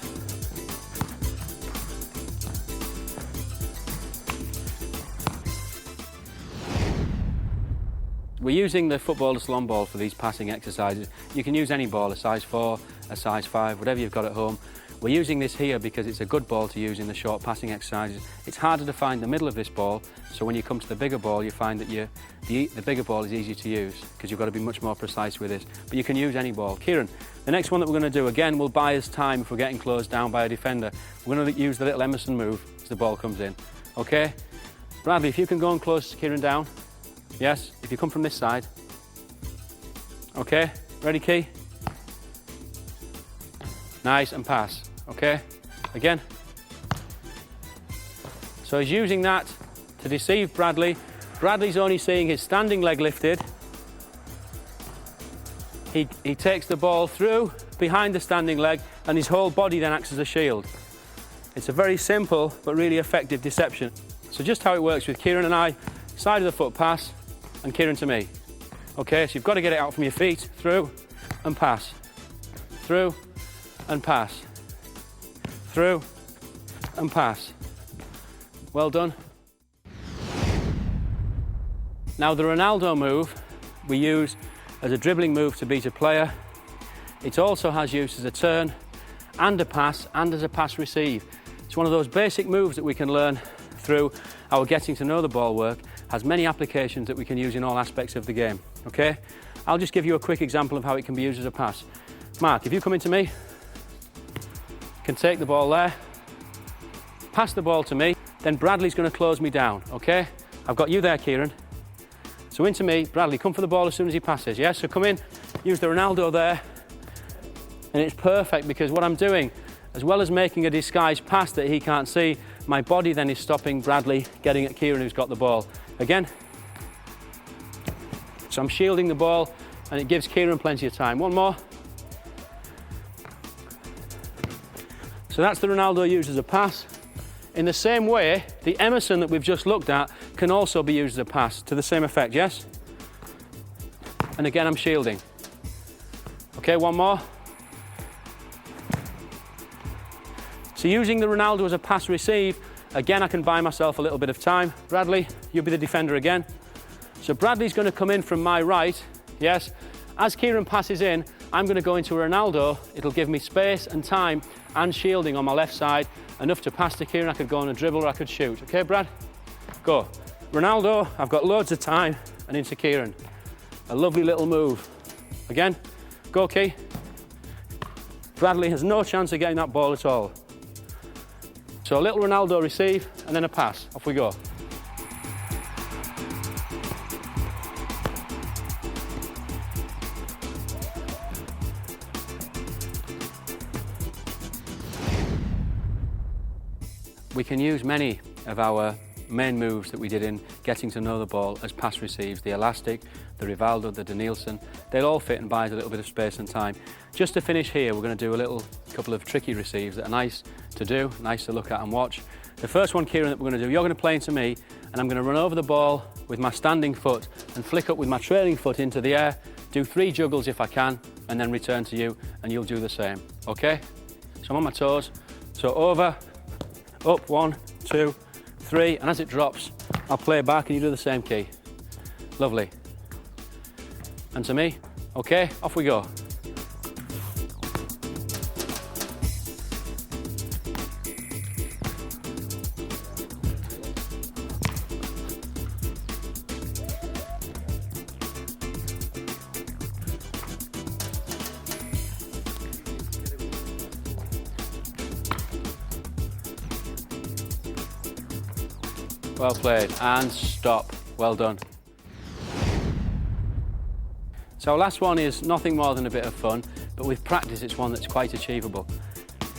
We're using the football to salon ball for these passing exercises. You can use any ball, a size 4, a size 5, whatever you've got at home. We're using this here because it's a good ball to use in the short passing exercises. It's harder to find the middle of this ball, so when you come to the bigger ball, you find that the bigger ball is easy to use because you've got to be much more precise with this. But you can use any ball. Kieran, the next one that we're going to do, again, will buy us time if we're getting closed down by a defender. We're going to use the little Emerson move as the ball comes in. Okay? Bradley, if you can go and close Kieran down. Yes, if you come from this side. Okay, ready, Key? Nice, and pass. Okay, again. So he's using that to deceive Bradley. Bradley's only seeing his standing leg lifted. He takes the ball through behind the standing leg and his whole body then acts as a shield. It's a very simple but really effective deception. So just how it works with Kieran and I, side of the foot pass, and Kieran to me. Okay, so you've got to get it out from your feet, through and pass, through and pass, through and pass. Well done. Now the Ronaldo move we use as a dribbling move to beat a player. It also has use as a turn and a pass and as a pass receive. It's one of those basic moves that we can learn through our getting to know the ball work. Has many applications that we can use in all aspects of the game, okay? I'll just give you a quick example of how it can be used as a pass. Mark, if you come into me, you can take the ball there, pass the ball to me, then Bradley's going to close me down, okay? I've got you there, Kieran. So into me, Bradley, come for the ball as soon as he passes, yes? So come in, use the Ronaldo there, and it's perfect because what I'm doing, as well as making a disguised pass that he can't see, my body then is stopping Bradley getting at Kieran who's got the ball. Again. So I'm shielding the ball and it gives Kieran plenty of time. One more. So that's the Ronaldo used as a pass. In the same way, the Emerson that we've just looked at can also be used as a pass to the same effect, yes? And again, I'm shielding. Okay, one more. So using the Ronaldo as a pass receive, again, I can buy myself a little bit of time. Bradley, you'll be the defender again. So Bradley's going to come in from my right, yes. As Kieran passes in, I'm going to go into a Ronaldo. It'll give me space and time and shielding on my left side, enough to pass to Kieran. I could go on a dribble or I could shoot. Okay, Brad? Go. Ronaldo, I've got loads of time, and into Kieran. A lovely little move. Again, go, Key. Bradley has no chance of getting that ball at all. So a little Ronaldo receive and then a pass. Off we go. We can use many of our main moves that we did in getting to know the ball as pass receives. The elastic, the Rivaldo, the Denilson, they'll all fit and buy us a little bit of space and time. Just to finish here, we're going to do a couple of tricky receives that are nice to do, nice to look at and watch. The first one, Kieran, that we're going to do, you're going to play into me, and I'm going to run over the ball with my standing foot and flick up with my trailing foot into the air, do 3 juggles if I can, and then return to you, and you'll do the same, okay? So I'm on my toes, so over, up, 1, 2, 3, and as it drops, I'll play back and you do the same, Key. Lovely. And to me, okay, off we go. Well played, and stop. Well done. So our last one is nothing more than a bit of fun, but with practice it's one that's quite achievable.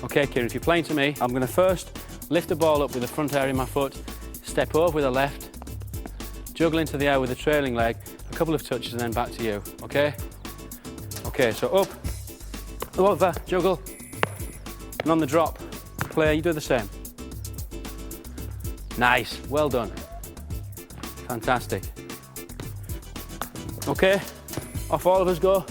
Okay, Kieran, if you're playing to me, I'm going to first lift the ball up with the front area of my foot, step over with the left, juggle into the air with the trailing leg, a couple of touches and then back to you, okay? Okay, so up, over, juggle, and on the drop, play, you do the same. Nice, well done. Fantastic. Okay, off all of us go.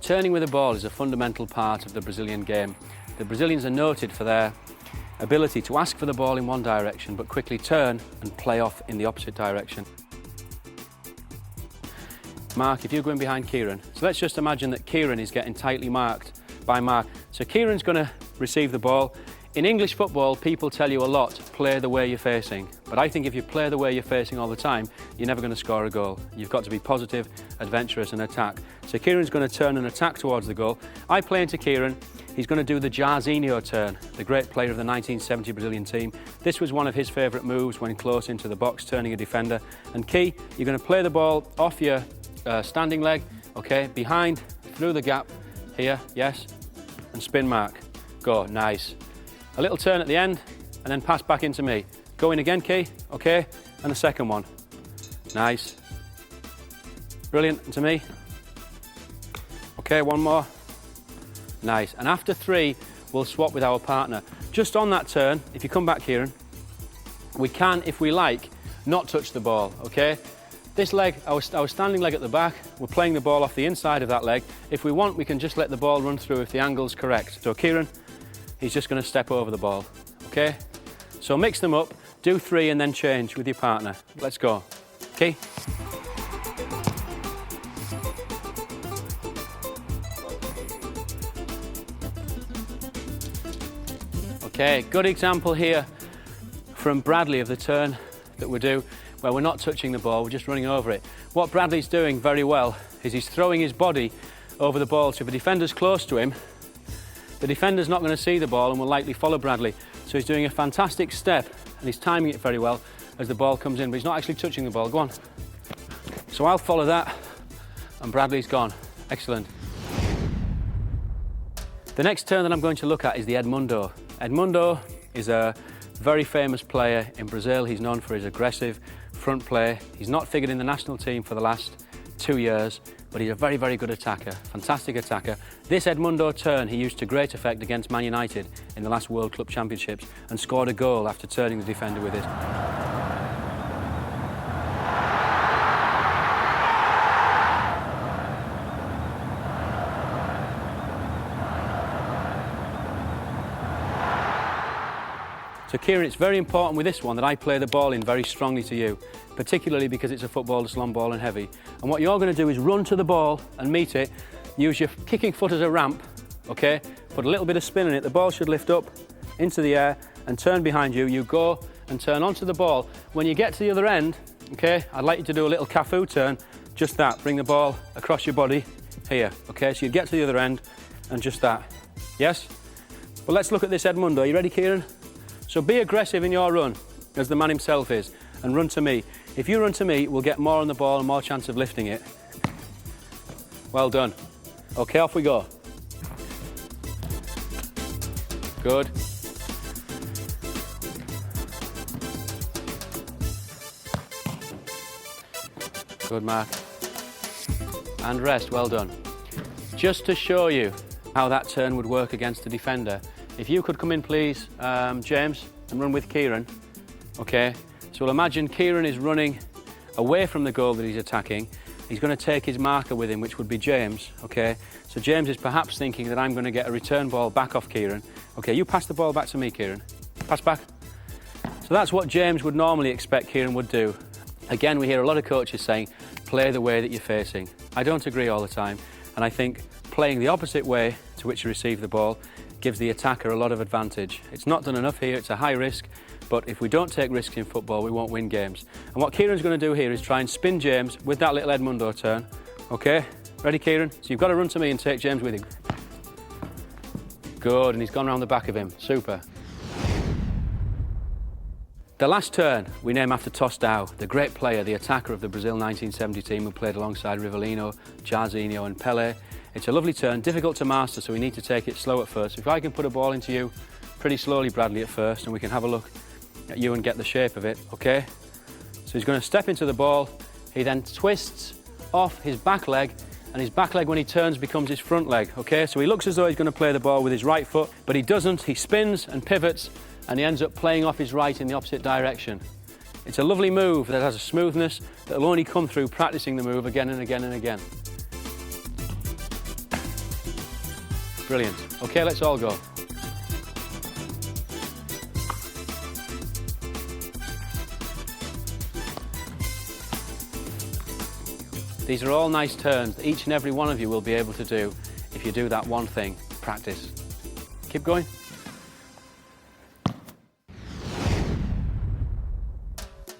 Turning with the ball is a fundamental part of the Brazilian game. The Brazilians are noted for their ability to ask for the ball in one direction but quickly turn and play off in the opposite direction. Mark, if you're going behind Kieran, so let's just imagine that Kieran is getting tightly marked by Mark. So Kieran's going to receive the ball. In English football, people tell you a lot, play the way you're facing. But I think if you play the way you're facing all the time, you're never going to score a goal. You've got to be positive, adventurous and attack. So Kieran's going to turn and attack towards the goal. I play into Kieran. He's going to do the Jairzinho turn, the great player of the 1970 Brazilian team. This was one of his favourite moves when close into the box, turning a defender. And Key, you're going to play the ball off your standing leg, okay, behind, through the gap, here, yes, and spin Mark. Go, nice. A little turn at the end, and then pass back into me. Go in again, Key, okay, and the second one. Nice. Brilliant, and to me. Okay, one more. Nice, and after 3, we'll swap with our partner. Just on that turn, if you come back, Kieran, we can, if we like, not touch the ball, okay? This leg, our standing leg at the back, we're playing the ball off the inside of that leg. If we want, we can just let the ball run through if the angle's correct. So Kieran, he's just going to step over the ball, okay? So mix them up, do 3 and then change with your partner. Let's go. Okay? Okay, good example here from Bradley of the turn that we do, where we're not touching the ball, we're just running over it. What Bradley's doing very well is he's throwing his body over the ball, so if a defender's close to him, the defender's not going to see the ball and will likely follow Bradley. So he's doing a fantastic step and he's timing it very well as the ball comes in, but he's not actually touching the ball. Go on. So I'll follow that and Bradley's gone. Excellent. The next turn that I'm going to look at is the Edmundo. Edmundo is a very famous player in Brazil. He's known for his aggressive front play. He's not figured in the national team for the last 2 years, but he's a very, very good attacker, fantastic attacker. This Edmundo turn he used to great effect against Man United in the last World Club Championships and scored a goal after turning the defender with it. So Kieran, it's very important with this one that I play the ball in very strongly to you, particularly because it's a football that's long ball and heavy. And what you're going to do is run to the ball and meet it, use your kicking foot as a ramp, okay? Put a little bit of spin in it, the ball should lift up into the air and turn behind you. You go and turn onto the ball. When you get to the other end, okay, I'd like you to do a little Cafu turn, just that, bring the ball across your body here, okay? So you get to the other end and just that, yes? Well, let's look at this Edmundo. Are you ready, Kieran? So be aggressive in your run, as the man himself is, and run to me. If you run to me, we'll get more on the ball and more chance of lifting it. Well done. Okay, off we go. Good. Good, Mark. And rest, well done. Just to show you how that turn would work against a defender, if you could come in, please, James, and run with Kieran. Okay, so we'll imagine Kieran is running away from the goal that he's attacking. He's going to take his marker with him, which would be James, okay? So James is perhaps thinking that I'm going to get a return ball back off Kieran. Okay, you pass the ball back to me, Kieran. Pass back. So that's what James would normally expect Kieran would do. Again, we hear a lot of coaches saying, play the way that you're facing. I don't agree all the time, and I think playing the opposite way to which you receive the ball gives the attacker a lot of advantage. It's not done enough here, it's a high risk, but if we don't take risks in football, we won't win games. And what Kieran's going to do here is try and spin James with that little Edmundo turn. Okay, ready, Kieran? So you've got to run to me and take James with you. Good, and he's gone around the back of him. Super. The last turn we name after Tostão, the great player, the attacker of the Brazil 1970 team who played alongside Rivellino, Jairzinho and Pelé. It's a lovely turn, difficult to master, so we need to take it slow at first. If I can put a ball into you pretty slowly, Bradley, at first, and we can have a look at you and get the shape of it, okay? So he's going to step into the ball. He then twists off his back leg, and his back leg, when he turns, becomes his front leg, okay? So he looks as though he's going to play the ball with his right foot, but he doesn't. He spins and pivots, and he ends up playing off his right in the opposite direction. It's a lovely move that has a smoothness that will only come through practicing the move again and again and again. Brilliant. Okay, let's all go. These are all nice turns that each and every one of you will be able to do if you do that one thing, practice. Keep going.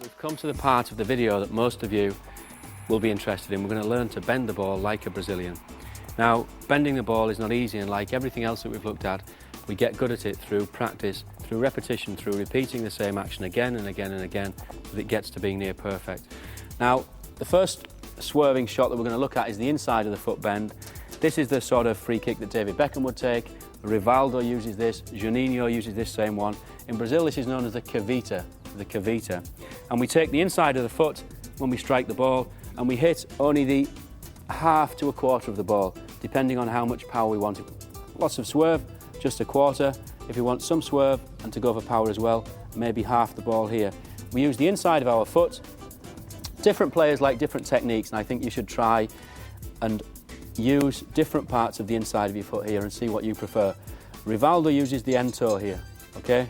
We've come to the part of the video that most of you will be interested in. We're going to learn to bend the ball like a Brazilian. Now, bending the ball is not easy, and like everything else that we've looked at, we get good at it through practice, through repetition, through repeating the same action again and again and again, so that it gets to being near perfect. Now, the first swerving shot that we're going to look at is the inside of the foot bend. This is the sort of free kick that David Beckham would take. Rivaldo uses this, Juninho uses this same one. In Brazil, this is known as the cavita, And we take the inside of the foot when we strike the ball, and we hit only the half to a quarter of the ball, depending on how much power we want. Lots of swerve, just a quarter. If you want some swerve and to go for power as well, maybe half the ball here. We use the inside of our foot. Different players like different techniques, and I think you should try and use different parts of the inside of your foot here and see what you prefer. Rivaldo uses the end toe here, okay?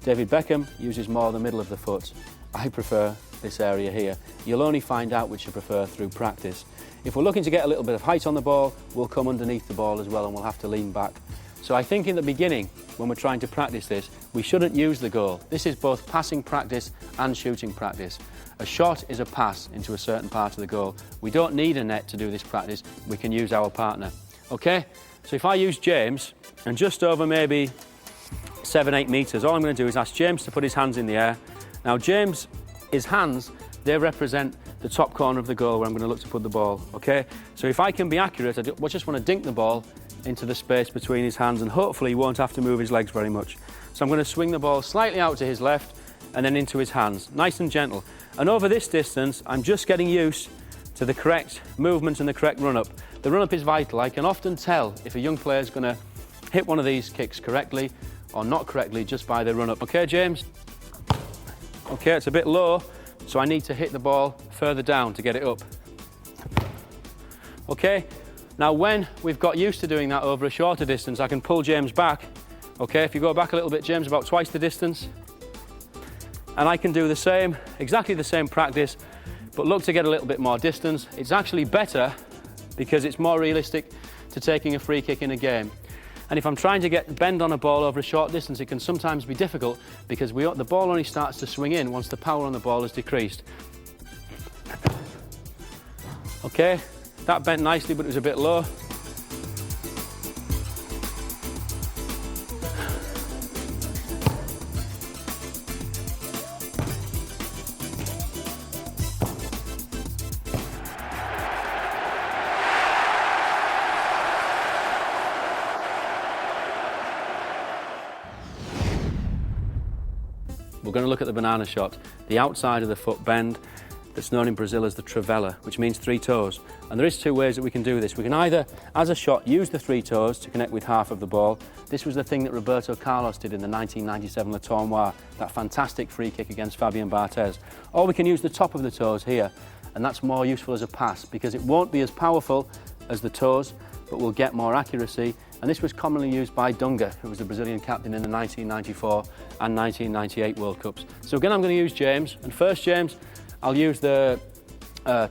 David Beckham uses more the middle of the foot. I prefer this area here. You'll only find out which you prefer through practice. If we're looking to get a little bit of height on the ball, we'll come underneath the ball as well, and we'll have to lean back. So I think in the beginning, when we're trying to practice this, we shouldn't use the goal. This is both passing practice and shooting practice. A shot is a pass into a certain part of the goal. We don't need a net to do this practice. We can use our partner. Okay? So if I use James, and just over maybe 7-8 metres, all I'm going to do is ask James to put his hands in the air. Now James, his hands, they represent the top corner of the goal where I'm going to look to put the ball. Okay? So if I can be accurate, I just want to dink the ball into the space between his hands, and hopefully he won't have to move his legs very much. So I'm going to swing the ball slightly out to his left and then into his hands, nice and gentle. And over this distance, I'm just getting used to the correct movement and the correct run-up. The run-up is vital. I can often tell if a young player is going to hit one of these kicks correctly or not correctly just by the run-up. Okay, James? Okay, it's a bit low, so I need to hit the ball further down to get it up. Okay? Now, when we've got used to doing that over a shorter distance, I can pull James back. Okay, if you go back a little bit, James, about twice the distance. And I can do the same, exactly the same practice, but look to get a little bit more distance. It's actually better because it's more realistic to taking a free kick in a game. And if I'm trying to get bend on a ball over a short distance, it can sometimes be difficult because the ball only starts to swing in once the power on the ball has decreased. Okay? That bent nicely, but it was a bit low. We're going to look at the banana shot, the outside of the foot bend, that's known in Brazil as the trivela, which means 3 toes. And there is 2 ways that we can do this. We can either, as a shot, use the 3 toes to connect with half of the ball. This was the thing that Roberto Carlos did in the 1997 Le Tournoi, that fantastic free kick against Fabian Barthez. Or we can use the top of the toes here, and that's more useful as a pass because it won't be as powerful as the toes, but we'll get more accuracy. And this was commonly used by Dunga, who was the Brazilian captain in the 1994 and 1998 World Cups. So again, I'm going to use James. And first, James, I'll use the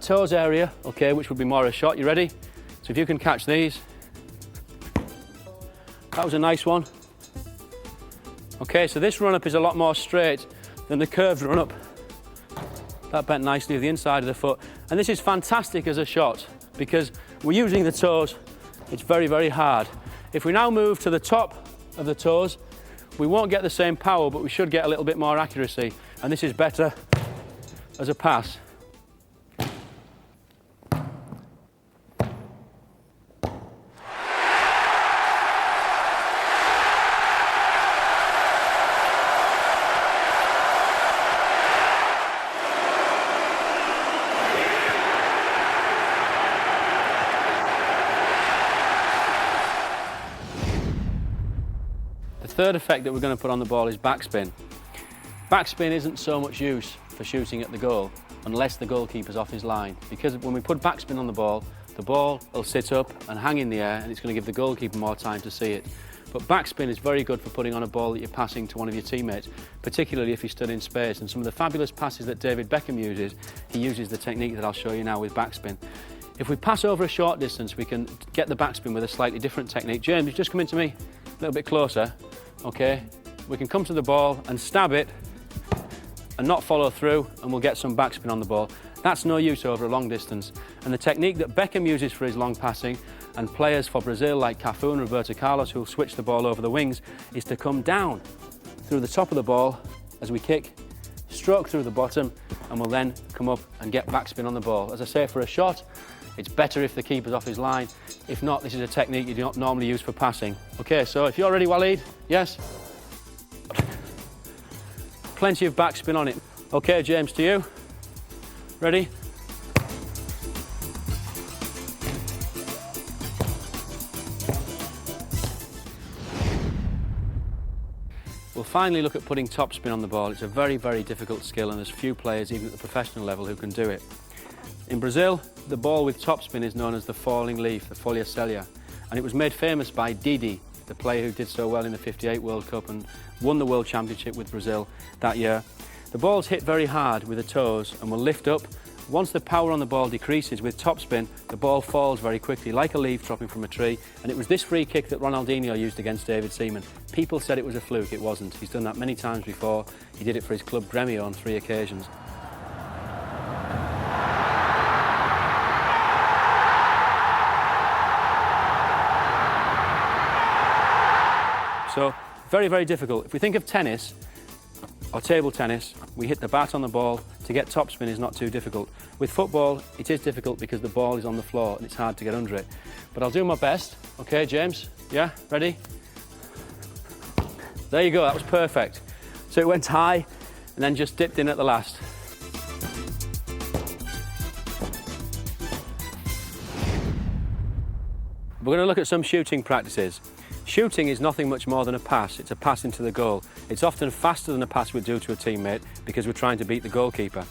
toes area, okay, which would be more a shot. You ready? So if you can catch these. That was a nice one. Okay, so this run-up is a lot more straight than the curved run-up. That bent nicely with the inside of the foot. And this is fantastic as a shot because we're using the toes. It's very, very hard. If we now move to the top of the toes, we won't get the same power, but we should get a little bit more accuracy. And this is better as a pass. The third effect that we're going to put on the ball is backspin. Backspin isn't so much use for shooting at the goal unless the goalkeeper's off his line, because when we put backspin on the ball, the ball will sit up and hang in the air, and it's going to give the goalkeeper more time to see it. But backspin is very good for putting on a ball that you're passing to one of your teammates, particularly if he stood in space. And some of the fabulous passes that David Beckham uses, he uses the technique that I'll show you now with backspin. If we pass over a short distance, we can get the backspin with a slightly different technique. James, just come into me a little bit closer, okay? We can come to the ball and stab it and not follow through, and we'll get some backspin on the ball. That's no use over a long distance. And the technique that Beckham uses for his long passing, and players for Brazil like Cafu and Roberto Carlos, who'll switch the ball over the wings, is to come down through the top of the ball as we kick, stroke through the bottom, and we'll then come up and get backspin on the ball. As I say, for a shot, it's better if the keeper's off his line. If not, this is a technique you do not normally use for passing. Okay, so if you're ready, Waleed, yes? Plenty of backspin on it. Okay, James, to you. Ready? We'll finally look at putting topspin on the ball. It's a very, very difficult skill, and there's few players, even at the professional level, who can do it. In Brazil, the ball with topspin is known as the falling leaf, the folha celia, and it was made famous by Didi, the player who did so well in the '58 World Cup and won the World Championship with Brazil that year. The ball's hit very hard with the toes and will lift up. Once the power on the ball decreases with topspin, the ball falls very quickly, like a leaf dropping from a tree. And it was this free kick that Ronaldinho used against David Seaman. People said it was a fluke. It wasn't. He's done that many times before. He did it for his club Grêmio on 3 occasions. So, very, very difficult. If we think of tennis, or table tennis, we hit the bat on the ball. To get topspin is not too difficult. With football, it is difficult because the ball is on the floor and it's hard to get under it. But I'll do my best. Okay, James? Yeah? Ready? There you go, that was perfect. So it went high and then just dipped in at the last. We're going to look at some shooting practices. Shooting is nothing much more than a pass. It's a pass into the goal. It's often faster than a pass we'd do to a teammate because we're trying to beat the goalkeeper.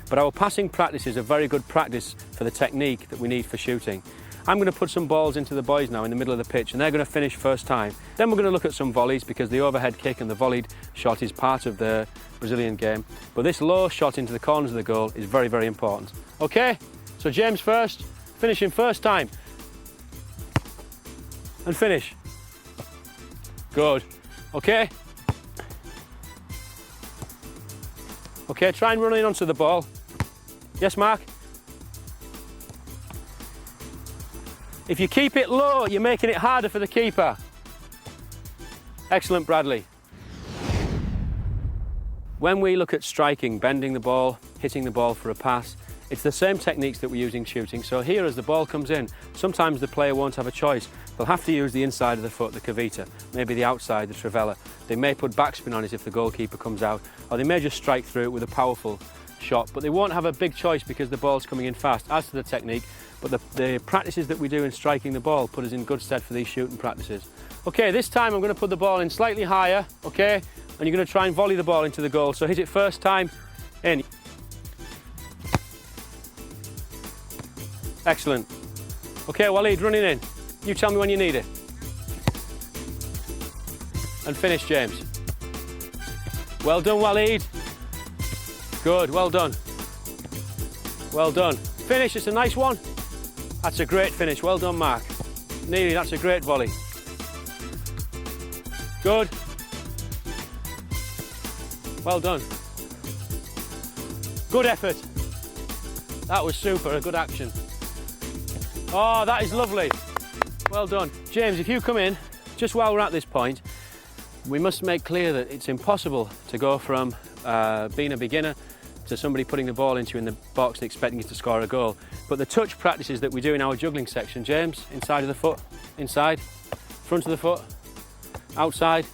But our passing practice is a very good practice for the technique that we need for shooting. I'm going to put some balls into the boys now in the middle of the pitch, and they're going to finish first time. Then we're going to look at some volleys because the overhead kick and the volleyed shot is part of the Brazilian game. But this low shot into the corners of the goal is very, very important. Okay, so James first, finishing first time. And finish. Good. Okay. Okay, try and run in onto the ball. Yes, Mark? If you keep it low, you're making it harder for the keeper. Excellent, Bradley. When we look at striking, bending the ball, hitting the ball for a pass, it's the same techniques that we're using shooting. So here, as the ball comes in, sometimes the player won't have a choice. They'll have to use the inside of the foot, the cavita, maybe the outside, the trivela. They may put backspin on it if the goalkeeper comes out, or they may just strike through it with a powerful shot, but they won't have a big choice because the ball's coming in fast. As to the technique, but the practices that we do in striking the ball put us in good stead for these shooting practices. Okay, this time I'm going to put the ball in slightly higher, okay, and you're going to try and volley the ball into the goal. So hit it first time, in. Excellent. Okay, Waleed, running in. You tell me when you need it. And finish, James. Well done, Waleed. Good, well done. Well done. Finish, it's a nice one. That's a great finish. Well done, Mark. Nearly, that's a great volley. Good. Well done. Good effort. That was super, a good action. Oh, that is lovely. Well done. James, if you come in, just while we're at this point, we must make clear that it's impossible to go from being a beginner to somebody putting the ball into you in the box and expecting you to score a goal. But the touch practices that we do in our juggling section, James, inside of the foot, inside, front of the foot, outside,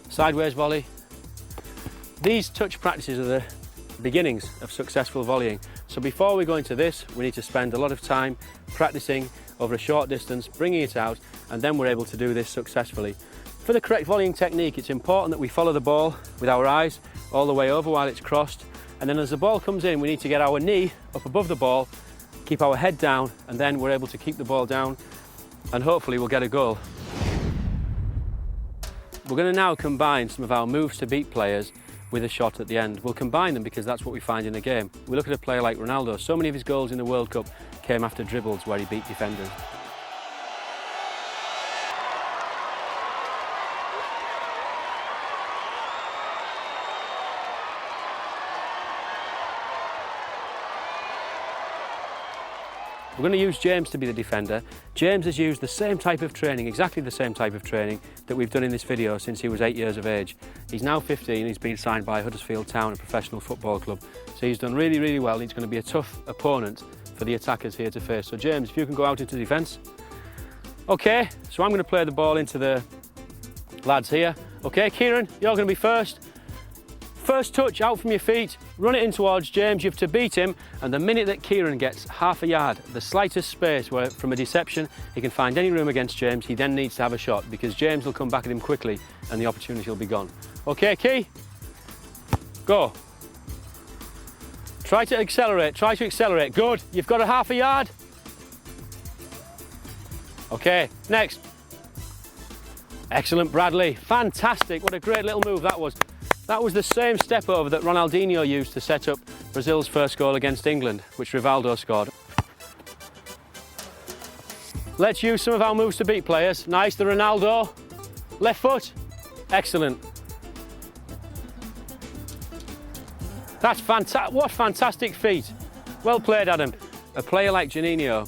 sideways volley. These touch practices are the beginnings of successful volleying. So before we go into this, we need to spend a lot of time practicing over a short distance, bringing it out, and then we're able to do this successfully. For the correct volleying technique, it's important that we follow the ball with our eyes all the way over while it's crossed, and then as the ball comes in, we need to get our knee up above the ball, keep our head down, and then we're able to keep the ball down and hopefully we'll get a goal. We're going to now combine some of our moves to beat players with a shot at the end. We'll combine them because that's what we find in a game. We look at a player like Ronaldo. So many of his goals in the World Cup came after dribbles where he beat defenders. We're going to use James to be the defender. James has used the same type of training, exactly the same type of training that we've done in this video since he was 8 years of age. He's now 15, he's been signed by Huddersfield Town, a professional football club. So he's done really, really well. He's going to be a tough opponent for the attackers here to face. So James, if you can go out into defence. Okay, so I'm going to play the ball into the lads here. Okay, Kieran, you're going to be first. First touch out from your feet, run it in towards James, you have to beat him, and the minute that Kieran gets half a yard, the slightest space where from a deception he can find any room against James, he then needs to have a shot because James will come back at him quickly and the opportunity will be gone. Okay, Key, go. Try to accelerate, good, you've got a half a yard. Okay, next. Excellent, Bradley, fantastic, what a great little move that was. That was the same step over that Ronaldinho used to set up Brazil's first goal against England, which Rivaldo scored. Let's use some of our moves to beat players. Nice, the Ronaldo. Left foot. Excellent. That's fantastic. What fantastic feet. Well played, Adam. A player like Juninho,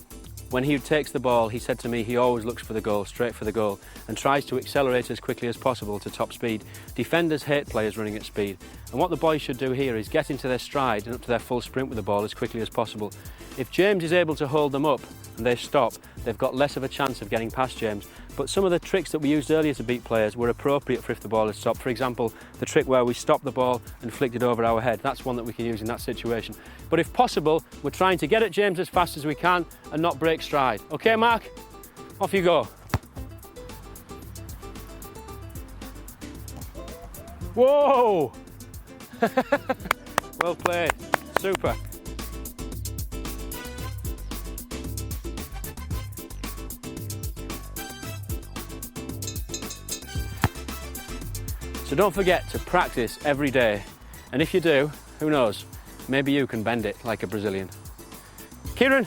when he takes the ball, he said to me he always looks for the goal, straight for the goal, and tries to accelerate as quickly as possible to top speed. Defenders hate players running at speed, and what the boys should do here is get into their stride and up to their full sprint with the ball as quickly as possible. If James is able to hold them up and they stop, they've got less of a chance of getting past James. But some of the tricks that we used earlier to beat players were appropriate for if the ball is stopped. For example, the trick where we stop the ball and flicked it over our head. That's one that we can use in that situation. But if possible, we're trying to get at James as fast as we can and not break stride. Okay, Mark? Off you go. Whoa! Well played. Super. So don't forget to practice every day. And if you do, who knows, maybe you can bend it like a Brazilian. Kieran,